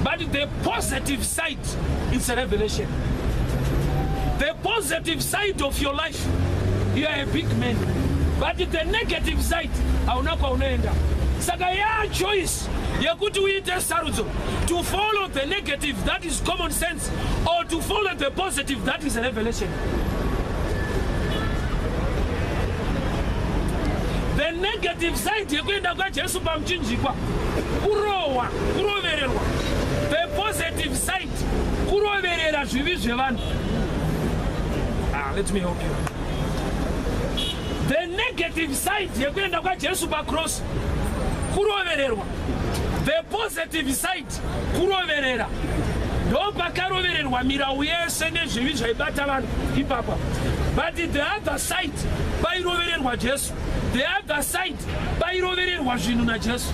But the positive side is a revelation. The positive side of your life, you are a big man. But the negative side, hauna kwa unaenda. Saka ya choice yekuti uite sarudzo to follow the negative, that is common sense, or to follow the positive, that is a revelation. The negative side yekuenda kwa Jesu pamuchinjikwa kurowa, kurovererwa. The positive side kuroverera zvivi zvevanhu. Let me help you. The negative side yekuenda kwa Jesu pa cross kurovererwa. The positive side kuroverera. Ndo pakarovererwa mirau yese nezvivi zvaibata vanhu ipapa. But the other side pairovererwa Jesu. The other side pairovererwa zvinhu naJesu.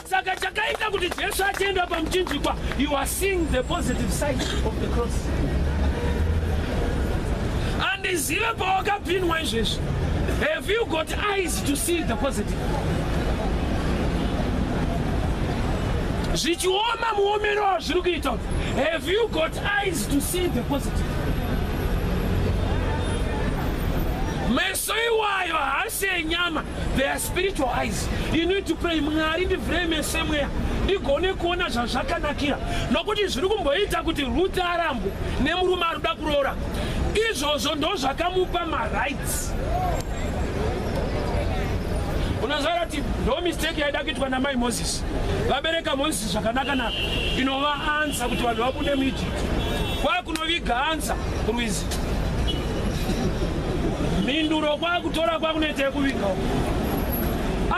Saka chakaita kuti Jesu achienda pamuchinjikwa, you are seeing the positive side of the cross. And izive pawakapinwa izvezvi, have you got eyes to see the positive? Zvichioma muomero wazviri kuita, have you got eyes to see the positive? Meso iwayo haasi enyama, they are spiritual eyes. You need to pray, Mwari ndivhire meso emweya ndigone kuona zvazvakanakira, nokuti zviri kumboita kuti Ruth arambwe nemurume ari kuda kuroora, izvozvo ndo zvakamupa marights. Unoziva kuti ndo mistake yaida kuitwa namai Moses. Vabereka Moses zvakanaka-naka, inova ansa kuti vanhu vabude muEgypt. Kwakunoviga ansa kurwizi. Minduro kwakutora kwakunoita yekuvigawo.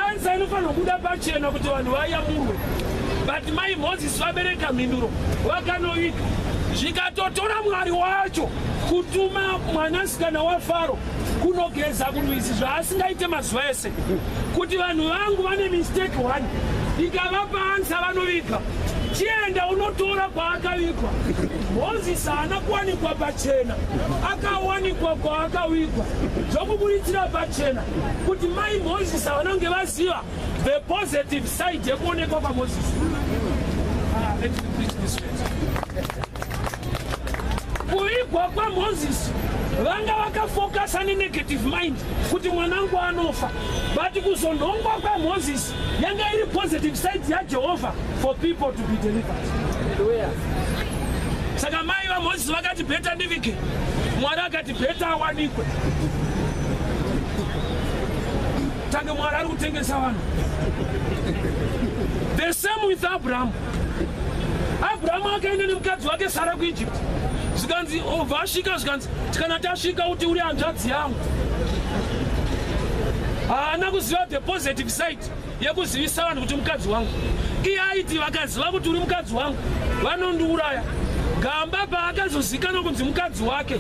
Ansa vanofanira kuda pachena kuti vanhu vayamurwe. But mai Moses vabereka mhinduro vakanoika zvikatotora Mwari wacho kutuma mwanasikana waFaro kunogeza kurwizi zvaasingaite mazuva ese kuti vanhu vangu vane mistake 1 ikavapa ansa vanoviga chienda unotora kwaakavigwa. Moses haana kuwanikwa pachena, akawanikwa kwaakavigwa zvokuburitsira pachena kuti mai Moses havanonge vaziva the positive side yekuonekwa kwaMoses. Let's preach this way. Kuvigwa kwaMoses vanga vakafokasa nenegative mind kuti mwanangu anofa, but kuzonhongwa kwaMoses yanga iri positive side yaJehovha for people to be delivered. Saka mai vaMoses vakati bheta ndivike, Mwari akati bheta awanikwe. Tange Mwari ari kutengesa vanhu. The same with Abraham. Abraham akaenda nemukadzi wake Sara kuEgypt. Zvikanzi vasvika zvikanzi kana tasvika kuti uri hanzvadzi yangu. Haana kuziva the positive side yekuzivisa vanhu kuti mukadzi wangu. Iye aiti vakaziva kuti uri mukadzi wangu vanondiuraya. Gamba paakazozikana kunzi mukadzi wake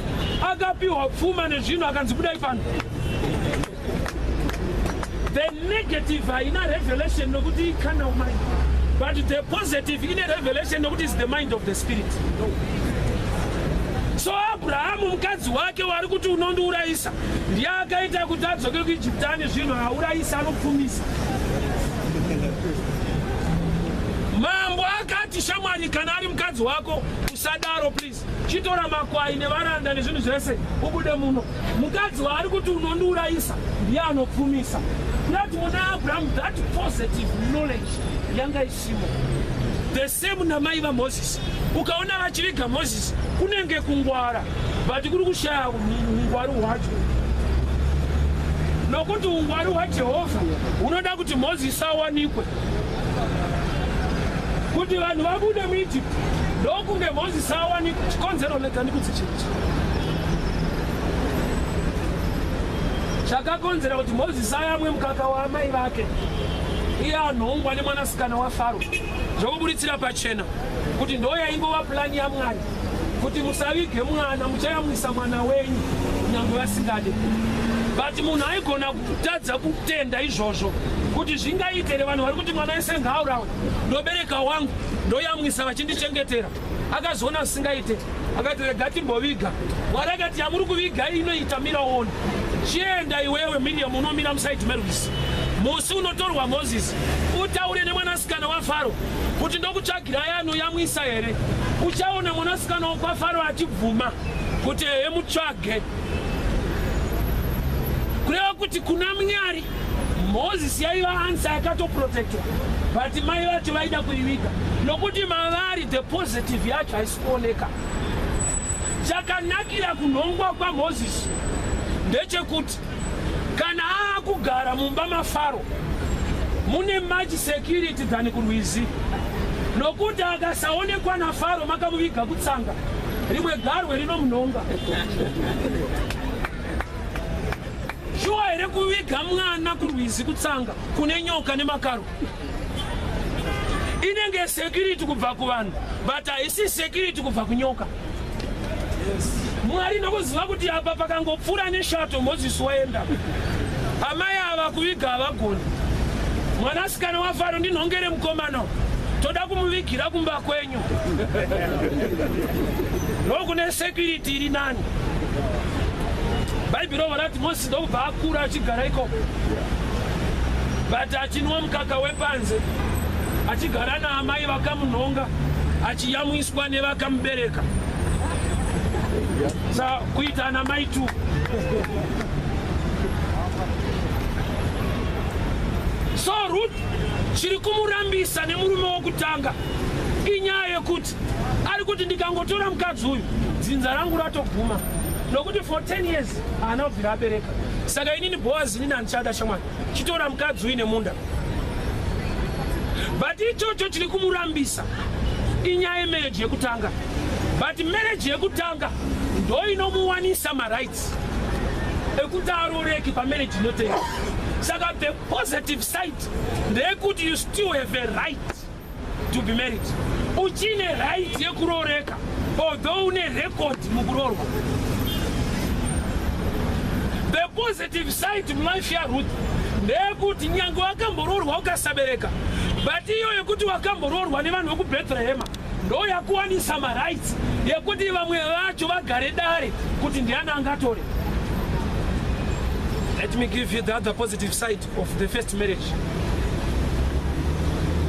akapiwa pfuma nezvinhu akanzi budai pano. The negative haina revelation nokuti kana mind, but the positive ine revelation nokuti is the mind of the spirit. So Abraham mukadzi wake wari kuti unondiurayisa ndiye akaita kuti adzoke kuEgypt ane zvinhu aurayisa anopfumisa. Mambo akati shamwari kana ari mukadzi wako usadaro please, chitora makwai nevaranda nezvinhu zvese ubude muno. Mukadzi waari kuti unondiurayisa ndiye anopfumisa. Kuti muna Abraham that positive knowledge yanga isimo. The same na mai vaMoses. Ukaona vachiviga Moses kunenge kungwara, but kuri kushaya ungwari hwacho. Nokuti ungwari hwaJehovha unoda kuti Moses awanikwe, kuti vanhu vabude muEgypt ndokunge Moses awanikwe. Chikonzero ledza ndikudzi chiti chakakonzera kuti Moses ayamwe mukaka wamai vake, iye anhongwa nemwanasikana waFaro zvokuburitsira pachena kuti ndo yaingova plani yaMwari kuti musavige mwana, muchayamwisa mwana wenyu nyange vasingade. But munhu aigona kutadza kutenda izvozvo kuti zvingaitere vanhu vari kuti mwana wese ngaaurawe, ndobereka wangu ndoyamwisa vachindichengetera. Akazoona zvisingaite akati rega timboviga. Mwari akati yamuri kuviga inoita miraoni, chienda iwewe Miriam unomira musaidi merwizi. Musi unotorwa Moses utaure nemwanasikana waFaro kuti ndokutsvagirai anoyamwisa here. Uchaona mwanasikana waFaro achibvuma kuti heye mutsvage. Kureva kuti kuna Mwari Moses yaiva ansa yakatoprotectwa, but mai vacho vaida kuiviga nokuti mavari the positive yacho haisi kuoneka. Chakanakira kunhongwa kwaMoses ndechekuti kana aakugara mumba maFaro mune much security than kurwizi, nokuti akasaonekwa naFaro makamuviga kutsanga rimwe garwe rinomunhonga. Shuwa here kuviga mwana kurwizi kutsanga kune nyoka nemakaro inenge security kubva kuvanhu, but haisi security kubva kunyoka. Mwari nokuziva kuti apa pakangopfuura neshato Moses waenda. Amai ava kuviga havagoni. Mwanasikana waFaro ndinhongere mukomana, toda kumuvigira kumba kwenyu. Nokune security iri nani. Bhaibheri rinoti Moses ndokubva akura achigara ikoko, but achinwa mukaka wepanze, achigara naamai vakamunhonga, achiyamwiswa nevakamubereka. Sa kuita ana mai tu. So Ruth chiri kumurambisa nemurume wokutanga inyaya yekuti ari kuti ndikangotora mukadzi uyu dzinza rangu ratoguma, nokuti for 10 years haana kubvira abereka. Saka inini Boazi nini handichada shamwari, chitora mukadzi uyu nemunda. But ichocho chiri kumurambisa inyaya yemarriage yekutanga, but marriage yekutanga ndo inomuwanisa marights ndekuti aroreki pamarriage inotenga. Saka the positive side ndekuti you still have a right to be married. Uchine right yekuroreka although une record mukurorwa. The positive side mulife yaRuth ndekuti nyange wakambororwa ukasabereka, but iyo yekuti wakambororwa nevanhu vekubethlehem ndo yakuwanisa marights yekuti vamwe vacho vagare dare kuti ndiani angatore. Let me give you the other positive side of the first marriage.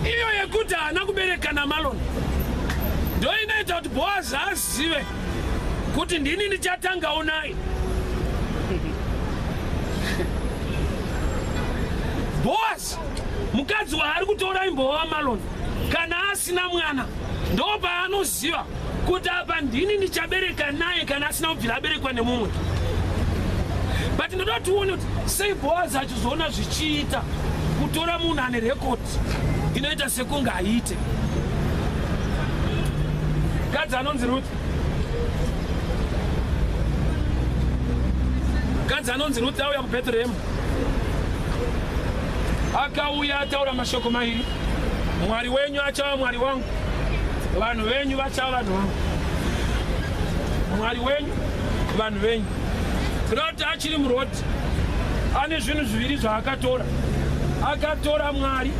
Iyo yekuti haana kubereka naMalon ndo inoita kuti Boaz azive kuti ndini ndichatangawo naye. Boaz mukadzi waari kutora imbova waMalon kana asina mwana ndo paanoziva kuti apa ndini ndichabereka naye kana asina kubvira aberekwa nemumwe. But ndoda tione kuti sei Boaz achizoona zvichiita kutora munhu ane rekodi inoita sekunge aite. Kadzi anonzi Ruth, kadzi anonzi Ruth auya kuBethlehem, akauya ataura mashoko mairi: Mwari wenyu achava Mwari wangu, vanhu venyu vachava vanhu vangu. Mwari wenyu, vanhu venyu. Kuti achiri muRoti ane zvinhu zviviri zvaakatora. Akatora Mwari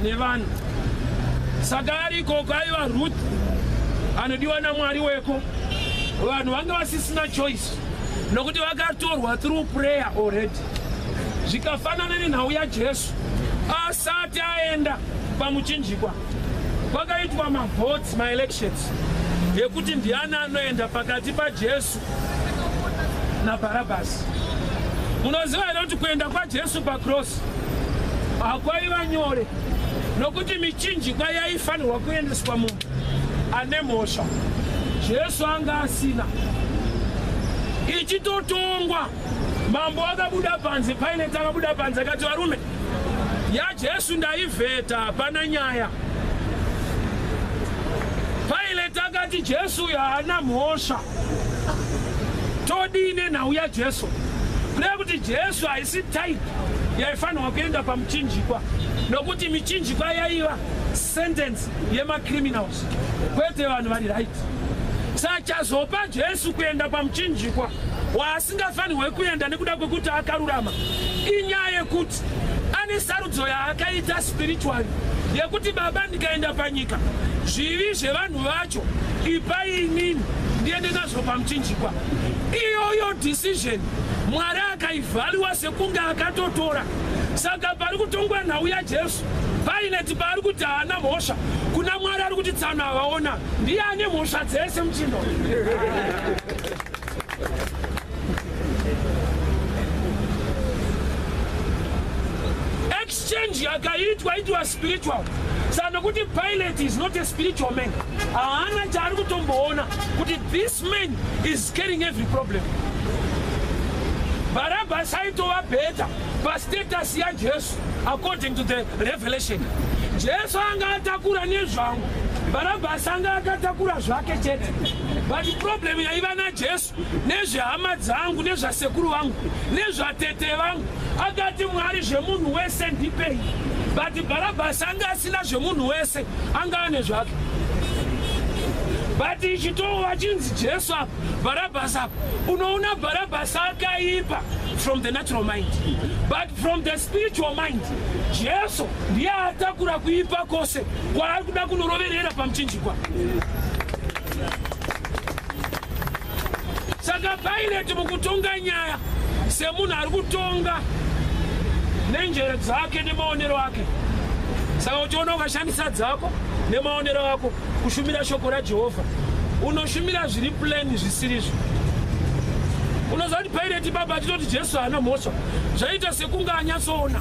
nevanhu. Saka ari ikoko aiva Ruth anodiwa naMwari weko. Vanhu vanga vasisina choice nokuti vakatorwa through prayer already. Zvikafanana nenhau yaJesu asati aenda pamuchinjikwa kwakaitwa mavotes, maelections yekuti ndiani anoenda pakati paJesu naBharabhasi. Munoziva here kuti kuenda kwaJesu pacross hakwaiva nyore nokuti michinjikwa yaifanirwa kuendeswa munhu ane mhosva. Jesu anga asina. Ichitotongwa mambo akabuda panze, Pilate akabuda panze akati varume yaJesu ndaivheta hapana nyaya. Pilate akati Jesu haana mhosva, todine nhau yaJesu. Kuda kuti Jesu haisi type yaifanirwa kuenda pamuchinjikwa nokuti michinjikwa yaiva sentence yemacriminals, kwete vanhu vari right. Sachazopa Jesu kuenda pamuchinjikwa waasingafanirwe kuenda nekuda kwekuti akarurama inyaya yekuti ane sarudzo yaakaita spiritually yekuti baba ndikaenda panyika zvivi zvevanhu vacho ipai inini ndiende nazvo pamuchinjikwa. Iyoyo decision Mwari akaivhaliwa sekunge akatotora. Saka pari kutongwa nhau yaJesu, Pilate pari kuti haana mhosva, kuna Mwari ari kuti tsano avaona ndiye ane mhosva dzese muchindo. Exchange yakaitwa itwa spiritual. Saka nokuti Pilate is not a spiritual man, haana chaari kutomboona kuti this man is carrying every problem. Barabbas aitova better pastatus yaJesu according to the revelation. Jesu anga atakura nezvangu, Barabbas anga akatakura zvake chete. But problem yaiva naJesu nezvehama dzangu, nezvasekuru vangu, nezvatete vangu, akati Mwari zvemunhu wese ndipei. But Barabbas anga asina zvemunhu wese, anga ane zvake. But ichitova chinzi Jesu apa, Barabbas apa, unoona Barabbas akaipa from the natural mind, but from the spiritual mind Jesu ndiye atakura kuipa kose kwaari kuda kunoroverera pamuchinjikwa. Saka Pilate mukutonga nyaya semunhu ari kutonga nenjere dzake nemaonero ake. Saka uchiona ukashandisa dzako nemaonero ako kushumira shoko raJehovha, unoshumira zviri plani zvisirizvo. Unoziva kuti Pilate baba achitoti Jesu haana mhosva, zvaita sekunge anyatsoona.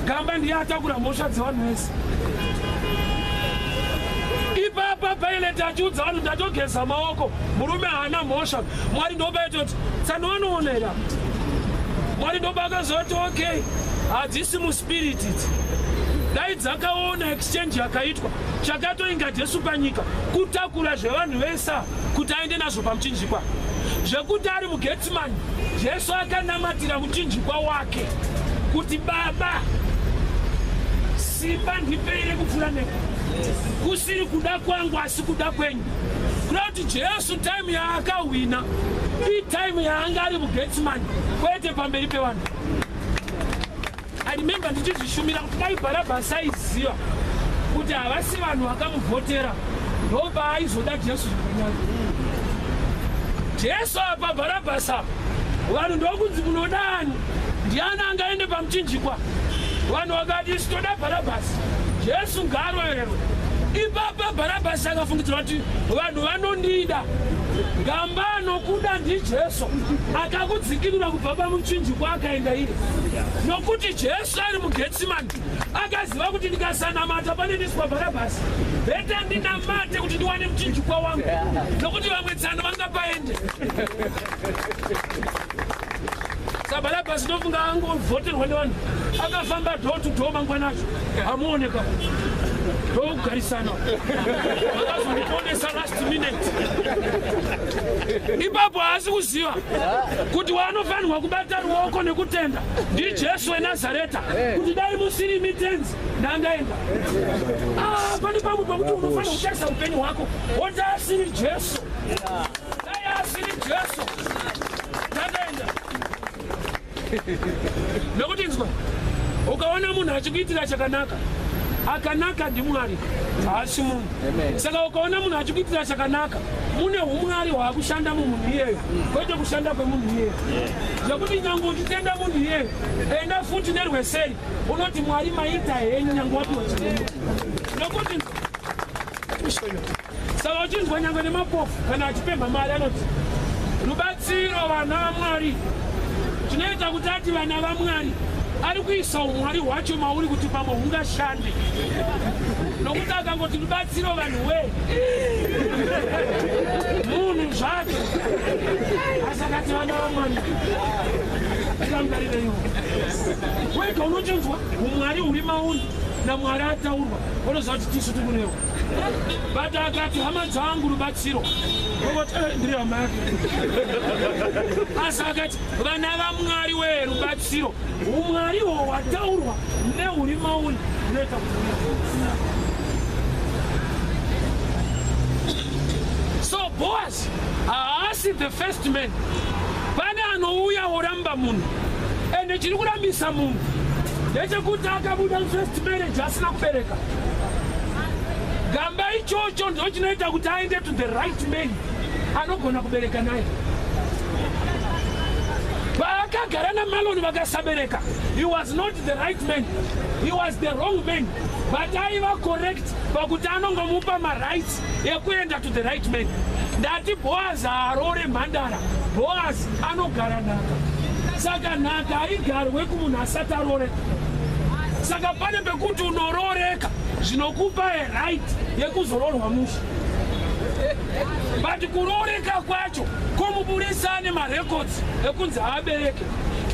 Gamba ndiye atakura mhosva dzevanhu vese. Ipapa Pilate achiudza vanhu ndatogeza maoko, murume haana mhosva. Mwari ndoba itoti tsanoanoonera. Mwari ndoba akazoti okay, hadzisi muspirit idzi. dai dzakaona exchange yakaitwa chakatoinga Jesu panyika kutakura zvevanhu vese kuti aende nazvo pamuchinjikwa zvekuti ari muGetsemani Jesu akanamatira muchinjikwa wake kuti Baba simba ndipeire kupfuura neku kusiri kuda kwangu asi kuda kwenyu kuti Jesu time yaakahwina time yaanga ari muGetsemani kwete pamberi pevanhu. I remember ndichizvishumira kuti dai Bharabhasi aiziva kuti havasi vanhu vakamuvhotera ndobva aizoda Jesu zvakanyanya. Jesu apa Bharabhasi apa vanhu ndokunzi munodani ndiani angaende pamuchinjikwa vanhu vakati isitoda Bharabhasi Jesu ngaarovererwe. Ipapa Bharabhasi akafungidzira kuti vanhu vanondida ngamba nokuda ndiJesu akakudzikirira kubva pamuchinjikwa akaenda ire nokuti Jesu ari muGetsemani akaziva kuti ndikasanamata panendiswa Bharabhasi bheta ndinamate kuti ndiwane muchinjikwa wangu nokuti vamwe tsano vangapaende. Bharabhasi ndofunga angovhoterwa nevanhu akafamba door to door mangwanacho amuoneka ndokugarisana vakazondiponesa last minute. Ipapo haasi kuziva kuti wanofanirwa kubata ruoko nekutenda ndiJesu weNazareta kuti dai musiri mitenzi ndangaenda. Pane pamwe pakuti unofanira kutarisa upenyu hwako woti asiri Jesu dai asiri Jesu ndangaenda. Nokuti nzwa ukaona munhu achikuitira chakanaka akanaka ndiMwari haasi munhu. Saka ukaona munhu achikuitira chakanaka mune umwari hwakushanda mumunhu iyeyo kwete kushanda kwemunhu iyeyo zvekuti nyange uchitenda munhu iyeyo enda futi nerweseri unoti Mwari maita henyu nyange wapiwa chinhu. Nokuti saka uchinzwa nyange nemapofu kana achipemha mari anoti rubatsiro vana vaMwari tinoita kuti ati vana vaMwari ari kuisa umwari hwacho mauri kuti pamwe hungashande nokuti akangoti rubatsiro vanhu we munhu zvacho asakati vana vaMwari tiramudarireiwo wega unochinzwa umwari huri mauri naMwari ataurwa unoziva kuti tisu tikunewo but akati hama dzangu rubatsiro ndiri hama yake asi akati vana vaMwari we rubatsiro umwariwo hwataurwa nehuri mauri unoita so Boaz haasi the first man. Pane anouya oramba munhu ende chiri kurambisa munhu ndechekuti akabuda first marriage asina kubereka. Gamba ichocho ndo chinoita kuti aende to the right man anogona kubereka naye. Paakagara naMaloni vakasabereka he was not the right man, he was the wrong man, but aiva correct pakuti anongomupa marights ekuenda to the right man. Ndati Boaz haarore mhandara, Boaz anogara nhaka. Saka nhaka haigarwe kumunhu asati aroreka. Saka pane pekuti unororeka zvinokupa right yekuzororwa musha. But kuroreka kwacho komuburisa nemarecords ekunzi haabereke.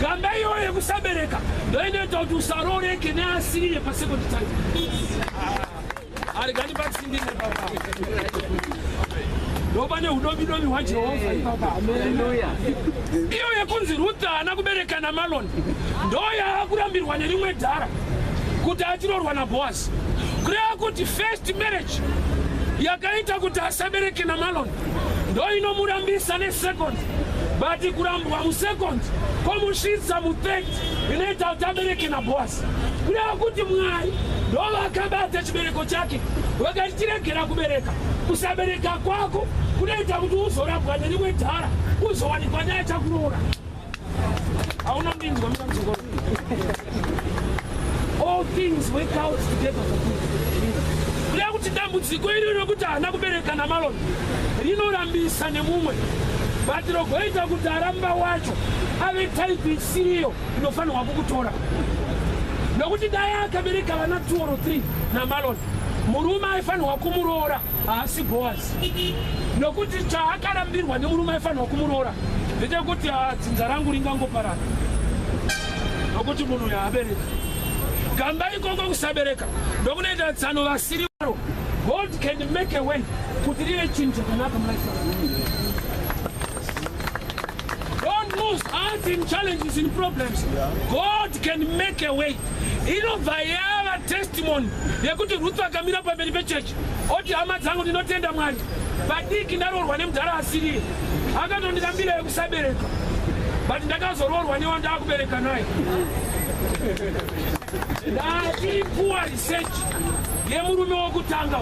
Gamba iyoyo yekusabereka ndoinoita kuti usaroreke neasirire pasecond time. Arigani patsindine papa. Ndopane udobidobi hwaJehovha ipapa. Haleluya. Iyo yekunzi Ruth haana kubereka naMaloni ndoya kurambirwa nerimwe dhara kuti achirorwa naBoaz. Kureva kuti first marriage yakaita kuti asabereke naMaloni ndo inomurambisa nesecond, but kurambwa musecond komusvitsa muthird inoita kuti abereke naBoaz. Kureva kuti Mwari ndo vakabata chibereko chake vakati tiregera kubereka. Kusabereka kwako kunoita kuti uzorambwa nerimwe dhara uzowanikwa neachakuroora. Hauna mdinzwa mtamsogoro. All things work out together for good. Kureva kuti dambudziko iri rokuti haana kubereka naMaloni rinorambisa nemumwe, but rogoita kuti aramba wacho ave type isiriyo inofanirwa kukutora. Nokuti dai akabereka vana 2 or 3 naMaloni murume aifanirwa kumuroora haasi Boaz. Nokuti chaakarambirwa nemurume aifanirwa kumuroora ndechekuti dzinza rangu ringangoparara nokuti munhu haabereka. gamba ikoko kusabereka ndokunoita tsano vasiri varo. God can make a way kuti rive chinhu chakanaka mlife. Don't lose heart in challenges, in problems. God can make a way. Inobva yava testimony yekuti Ruth akamira pamberi pechechi oti hama dzangu ndinotenda Mwari padiki ndarorwa nemudhara asiriye akatondikambira yekusabereka but ndakazororwa newandakubereka naye. Ndatipuwa research yemurume wokutanga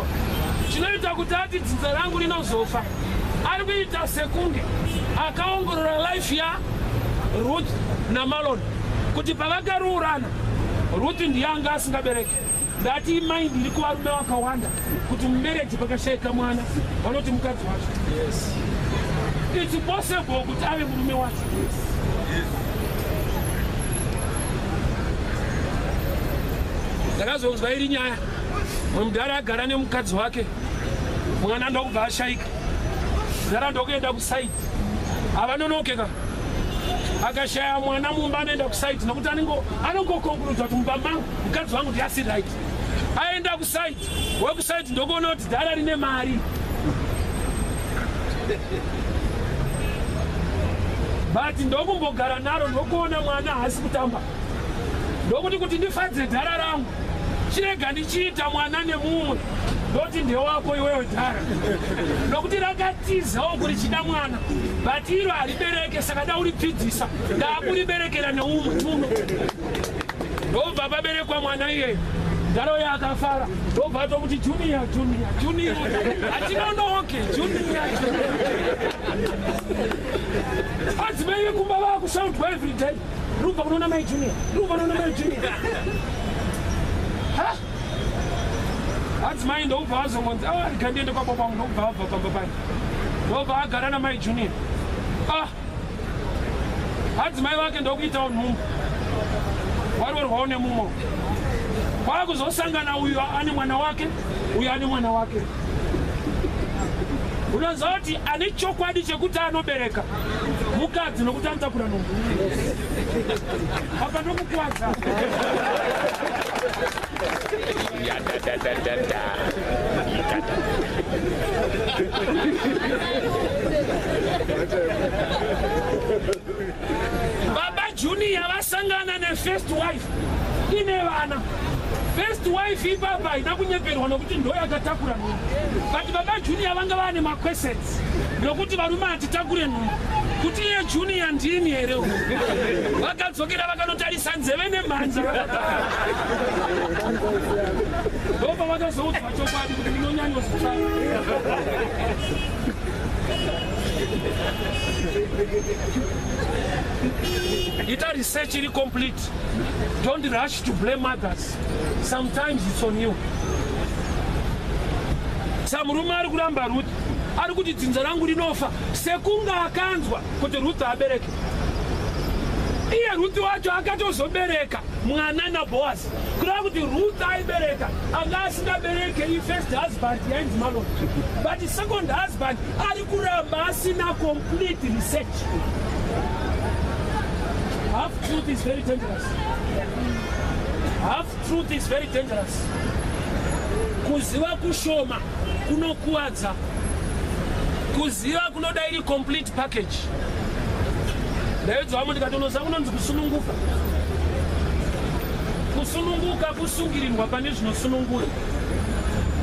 chinoita kuti ati dzinza rangu rinozofa. Ari kuita sekunge akaongorora life ya Ruth naMalon kuti pavakaroorana Ruth ndiyanga asingabereke. Ndati mind iri kuvarume vakawanda kuti mubereki pakashayika mwana vanoti mukadzi wacho. Yes. It's possible kuti ave murume wacho. Ndakazonzwa iri nyaya mudhara agara nemukadzi wake mwana ndokubva ashayika dhara ndokuenda kusaiti avanonokeka akashaya mwana mumba anoenda kusaiti nokuti anongokonkurudza kuti mumba mangu mukadzi wangu ndiasi right. Aenda kusaiti wekusaiti ndokuona kuti dhara rine mari but ndokumbogara naro ndokuona mwana haasi kutamba ndokuti kuti ndifadze dhara rangu chirega ndichiita mwana nemumwe ndoti ndewako iwewe dhara nokuti rakatizawo kuri chida mwana but iro haribereke saka dauripfidzisa ndakuriberekera neumwe tuno ndobva paberekwa mwana iyeyo dhara uyo akafara ndobva tokuti junior hatinonoke junior adzimai vekumba vakushautwa every day rubva kunoona mai junior adzimai ndobva vazongonzi rikandiende kwababa vangu ndobva vabva pamba pai ndobva agara namai junior. Adzimai vake ndokuitawo nhumbu warorwawo nemumo kwakuzosangana uyu ane mwana wake uyu ane mwana wake. Unoziva kuti ane chokwadi chekuti anobereka mukadzi nokuti anotakura nhumbu apa ndokukwadza. Baba Junior vasangana nefirst wife ine vana. First wife ipapa haina kunyeperwa nokuti ndo yakatakura nhumbu but Baba Junior vanga vane maquestions nokuti varume hatitakure nhumbu kuti iye Junior ndini here vakadzokera vakanotarisa nzeve nemhanza ndopa vakazoudzwa chokwadi kuti ndinonyanyozvitsva. Ita research iri complete. Don't rush to blame others. Sometimes it's on you. Samurume ari kuramba Ruth ari kuti dzinza rangu rinofa sekunga akanzwa kuti Ruth abereke. Iye Ruth wacho akatozobereka mwana naBoaz kureva kuti Ruth aibereka anga asingabereke ifirst husband yainzi Malon but second husband ari kuramba asina complete research. Half truth is very dangerous. Half truth is very dangerous. Kuziva kushoma kunokuwadza. Kuziva kunoda iri complete package. Ndaidzwa vamwe ndikatonoza kunonzi kusununguka. Kusununguka kusungirirwa pane zvinosunungura.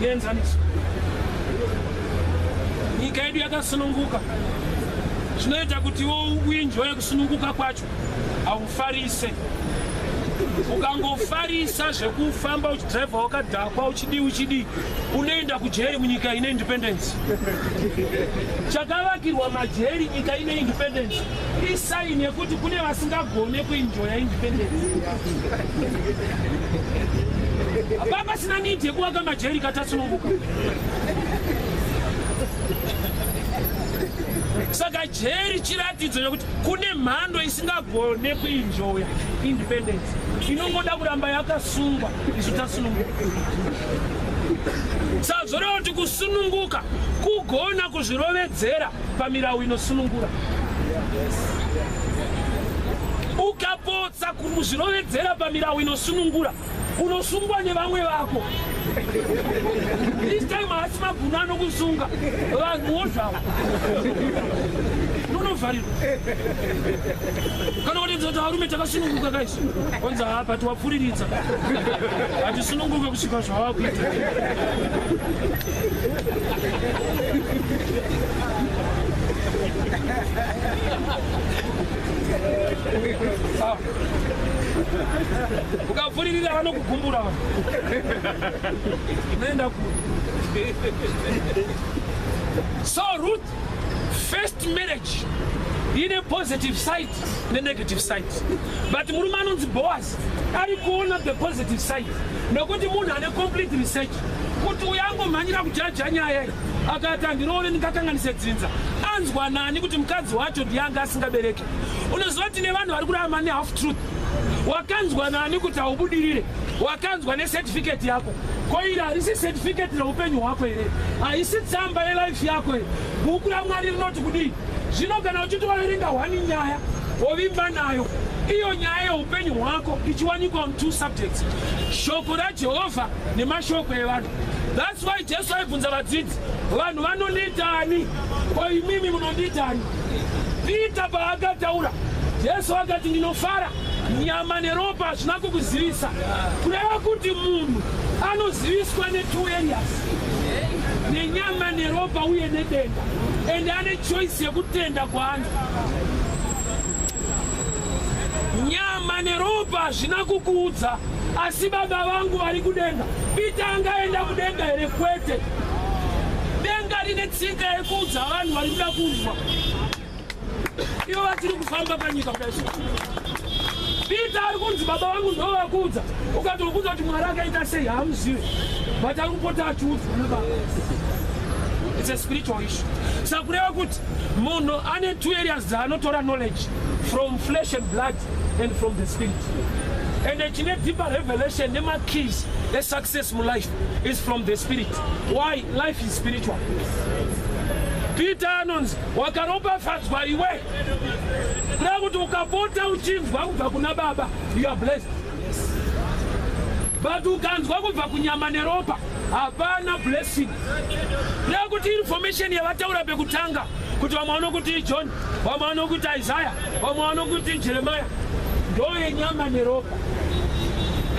Nenzaniso. Nyika yedu yakasununguka. Zvinoita kuti uenjoye kusununguka kwacho aufarise. Ukangofarisa zvekufamba uchidhraivha wakadhakwa uchidi unoenda kujeri munyika ine independence. Chakavakirwa majeri nyika ine independence isaini yekuti kune vasingagone kuenjoya independence. Apapa sina need yekuvaka majeri katasununguka. Saka jeri chiratidzo nekuti kune mhando isingagone kuenjoya independence inongoda kuramba yakasungwa isu tasununguka. Sazoreva kuti kusununguka kugona kuzvirovedzera pamirawu inosunungura. Ukapotsa kuzvirovedzera pamirawu inosunungura unosungwa nevamwe vako. This time haasi mabhuna anokusunga vanhuwo zvavo unovharirwa. Kana kuti nzata varume takasununguka kaisi onza hapa tiwapfuriridza hatisununguke kusvika zvavakuita. Ukapfuririra vanokugumbura vanhu unoenda ku. So Ruth first marriage ine positive side nenegative side, but murume anonzi Boaz ari kuona the positive side nokuti munhu ane complete research kuti uyangomhanyira kujaja nyaya akati andinoone ndikakanganise dzinza anzwa nani kuti mukadzi wacho ndiyanga asingabereki. Unoziva kuti nevanhu vari kurama nehalf truth. Wakanzwa nani kuti haubudirire, wakanzwa necertificate yako ko iri harisi certificate reupenyu hwako here, haisi tsamba yelife yako here. Bhuku raMwari rinoti kudii? Zvino kana uchitoverenga hwani nyaya wovimba nayo, iyo nyaya yeupenyu hwako ichiwanikwa on two subjects, shoko raJehovha nemashoko evanhu. That's why Jesu aibvunza vadzidzi, vanhu vanonditani ko imimi munonditani? Pita paakataura Jesu akati ndinofara nyama neropa hazvina kukuzivisa. Kureva kuti munhu anoziviswa ne2 areas, nenyama neropa uye nedenga, ende ane choice yekutenda kwaari. Nyama neropa hazvina kukuudza, asi baba vangu vari kudenga. Pita angaenda kudenga here? Kwete. Denga rine tsika yekuudza vanhu vari kuda kunzwa. Ivo vatiri kufamba panyika kudai. Pita ari kunzi baba vangu ndo vakuudza, ukatokuudza kuti Mwari akaita sei hamuzivi, but ari kupota achiudzwa nebaba. It's a spiritual issue. Saka kureva kuti munhu ane 2 areas dzaanotora knowledge, from flesh and blood and from the spirit. And chine deeper revelation nema keys a success in life is from the spirit. Why? Life is spiritual. Peter anonzi wakaropafadzwa iwe kureva kuti ukapota uchinzwa kubva kuna baba you are blessed, but ukanzwa kubva kunyama neropa hapana blessing. Kureva kuti information yavataura pekutanga kuti vamwe vanokuti John, vamwe vanokuti Isaiah, vamwe vanokuti Jeremiah ndoyenyama neropa.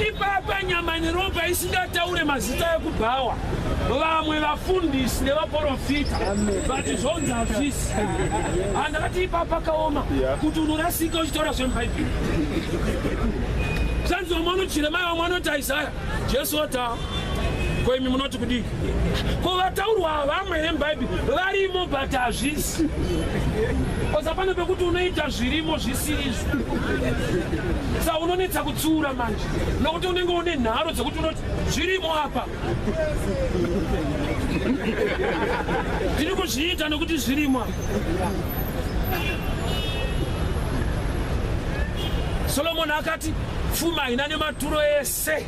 Ipapa nyama neropa isingataure mazita ekubhawa, vamwe vafundisi nevaprofita, but zvonzi hazvisi. Handakati ipapa kaoma kuti unorasika uchitora zvemubhaibheri. Zvanzi vamwe vanoti Jeremiah, vamwe vanoti Isaiah, Jesu wata ko imi munoti kudii? Ko vataurwa vamwe vemubhaibheri varimo but hazvisi. Osapano pekuti unoita zvirimo zvisizvo. Saka unonetsa kutsiura manje nokuti unenge une nharo dzekuti unoti zvirimo apa. Ndiri kuzviita nokuti zvirimo apa. Solomoni akati pfuma haina nematuro ese,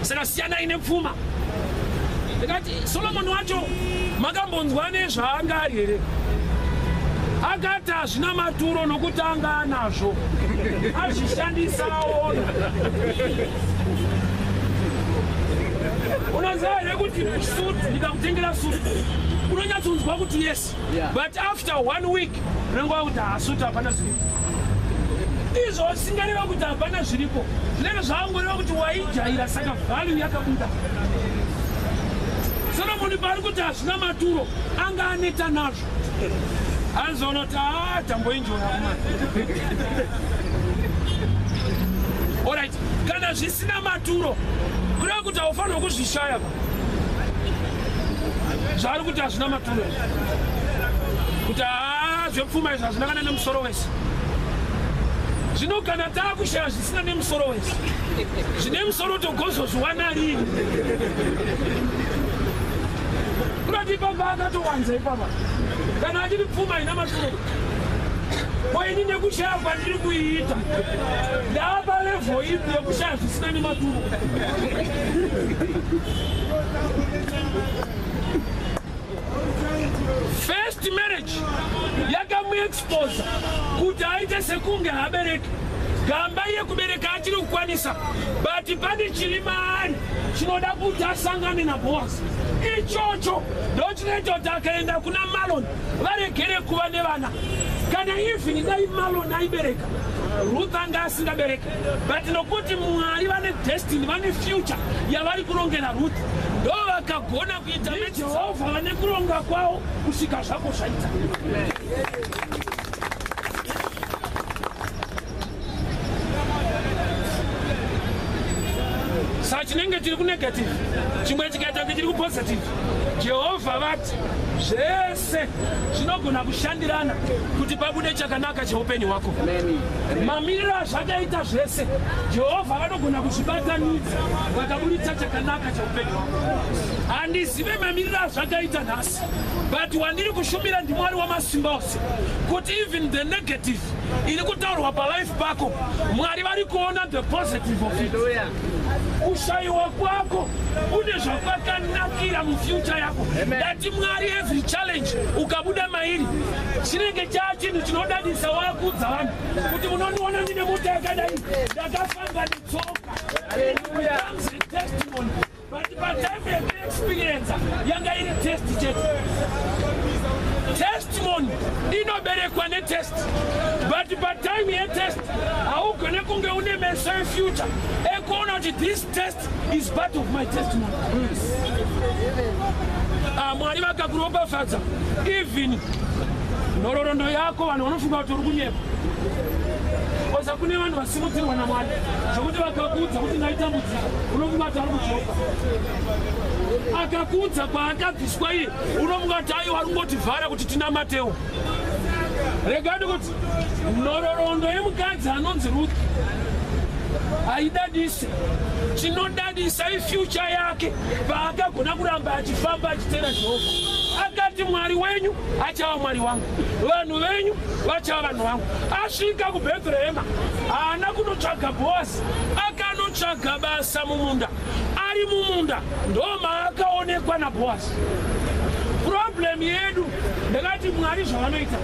saka siyanai nepfuma. Ndikati Solomoni wacho makambonzwa nezvaanga ari here? Akati hazvina maturo nokuti anga anazvo, azvishandisawo. Unoziva here kuti suit, ndikakutengera suit unonyatsonzwa kuti yes, but after 1 week unenge wakuti hasuit hapana zviripo. Izvo singareva kuti hapana zviripo, zvinenge zvangoreva kuti waijaira saka value yakabuda. Solomoni pari kuti hazvina maturo anga aneta nazvo. Anzonoti tamboinjora. Alright, kana zvisina maturo kureva kuti haufanira kuzvishaya. Zvari kuti hazvina maturo kuti zvepfuma izvi hazvina kana nemusoro wese. Zvino kana taakushaya zvisina nemusoro wese, zvine musoro togozozviwana rini? Kurati ipapa akatowanza ipapa kana achiri pfuma ina maturo koini nekushaya kwandiri kuiita ndava levo ipi yekushaya zvisina nematuro. First marriage yakamuexposa kuti aite sekunge habereki. gamba iye kubereka achiri kukwanisa, but pane chiri maari chinoda kuti asangane naBhoazi. Ichocho ndochinoita kuti akaenda kuna Maloni varegere kuva nevana. Kana even dai Maloni aibereka, Ruth anga asingabereka, but nokuti Mwari vane destiny, vane future yavari kurongera Ruth, ndo vakagona kuita Jehovha vane kuronga kwavo kusvika zvako zvaita. Sachinenge chiri kunegative, chimwe chikaita chiri kupositive. Jehovha vati zvese zvinogona kushandirana kuti pabude chakanaka cheupenyu hwako. Mamiriro azvakaita zvese Jehovha vanogona kuzvibatanidza vakabuditsa chakanaka cheupenyu hwako. Handizive mamiriro azvakaita nhasi, but wandiri kushumira ndiMwari wamasimba ose kuti even the negative iri kutaurwa palife pako Mwari vari kuona the positive of it. Kushayiwa kwako une zvakwakanakira mufuture yako. Dati Mwari every challenge ukabuda mairi chinenge chinhu chinodadisa wakudza vanhu kuti unoniona ndine muti yakadai ndakafamba netsoka. Comes a testimony, but patime yekuexperience yanga iri test chete. Testimony inoberekwa netest, but patime yetest haugone kunge une meso efuture ekuona kuti this test is part of my testimony. Mwari vakakuropafadza even nhororondo yako vanhu vanofunga kuti uri kunyepa. Kosa kune vanhu vasimudzirwa naMwari zvokuti vakakuudza kuti ndaitambudzika unofunga kuti ari kujoka. Akakuudza kwaakabviswa iye unofunga kuti aiwa rungotivhara kuti tinamatewo. Regadi kuti nhororondo yemukadzi anonzi Ruth haidadisi. Chinodadisa ifuture yake paakagona kuramba achifamba achitera Jehovha. Akati Mwari wenyu achava Mwari wangu, vanhu venyu vachava vanhu vangu. Asvika kuBhethlehema haana kunotsvaga Bhoazi, akanotsvaga basa mumunda. Ari mumunda ndo maakaonekwa naBhoazi. Problem yedu ndakati Mwari zvavanoita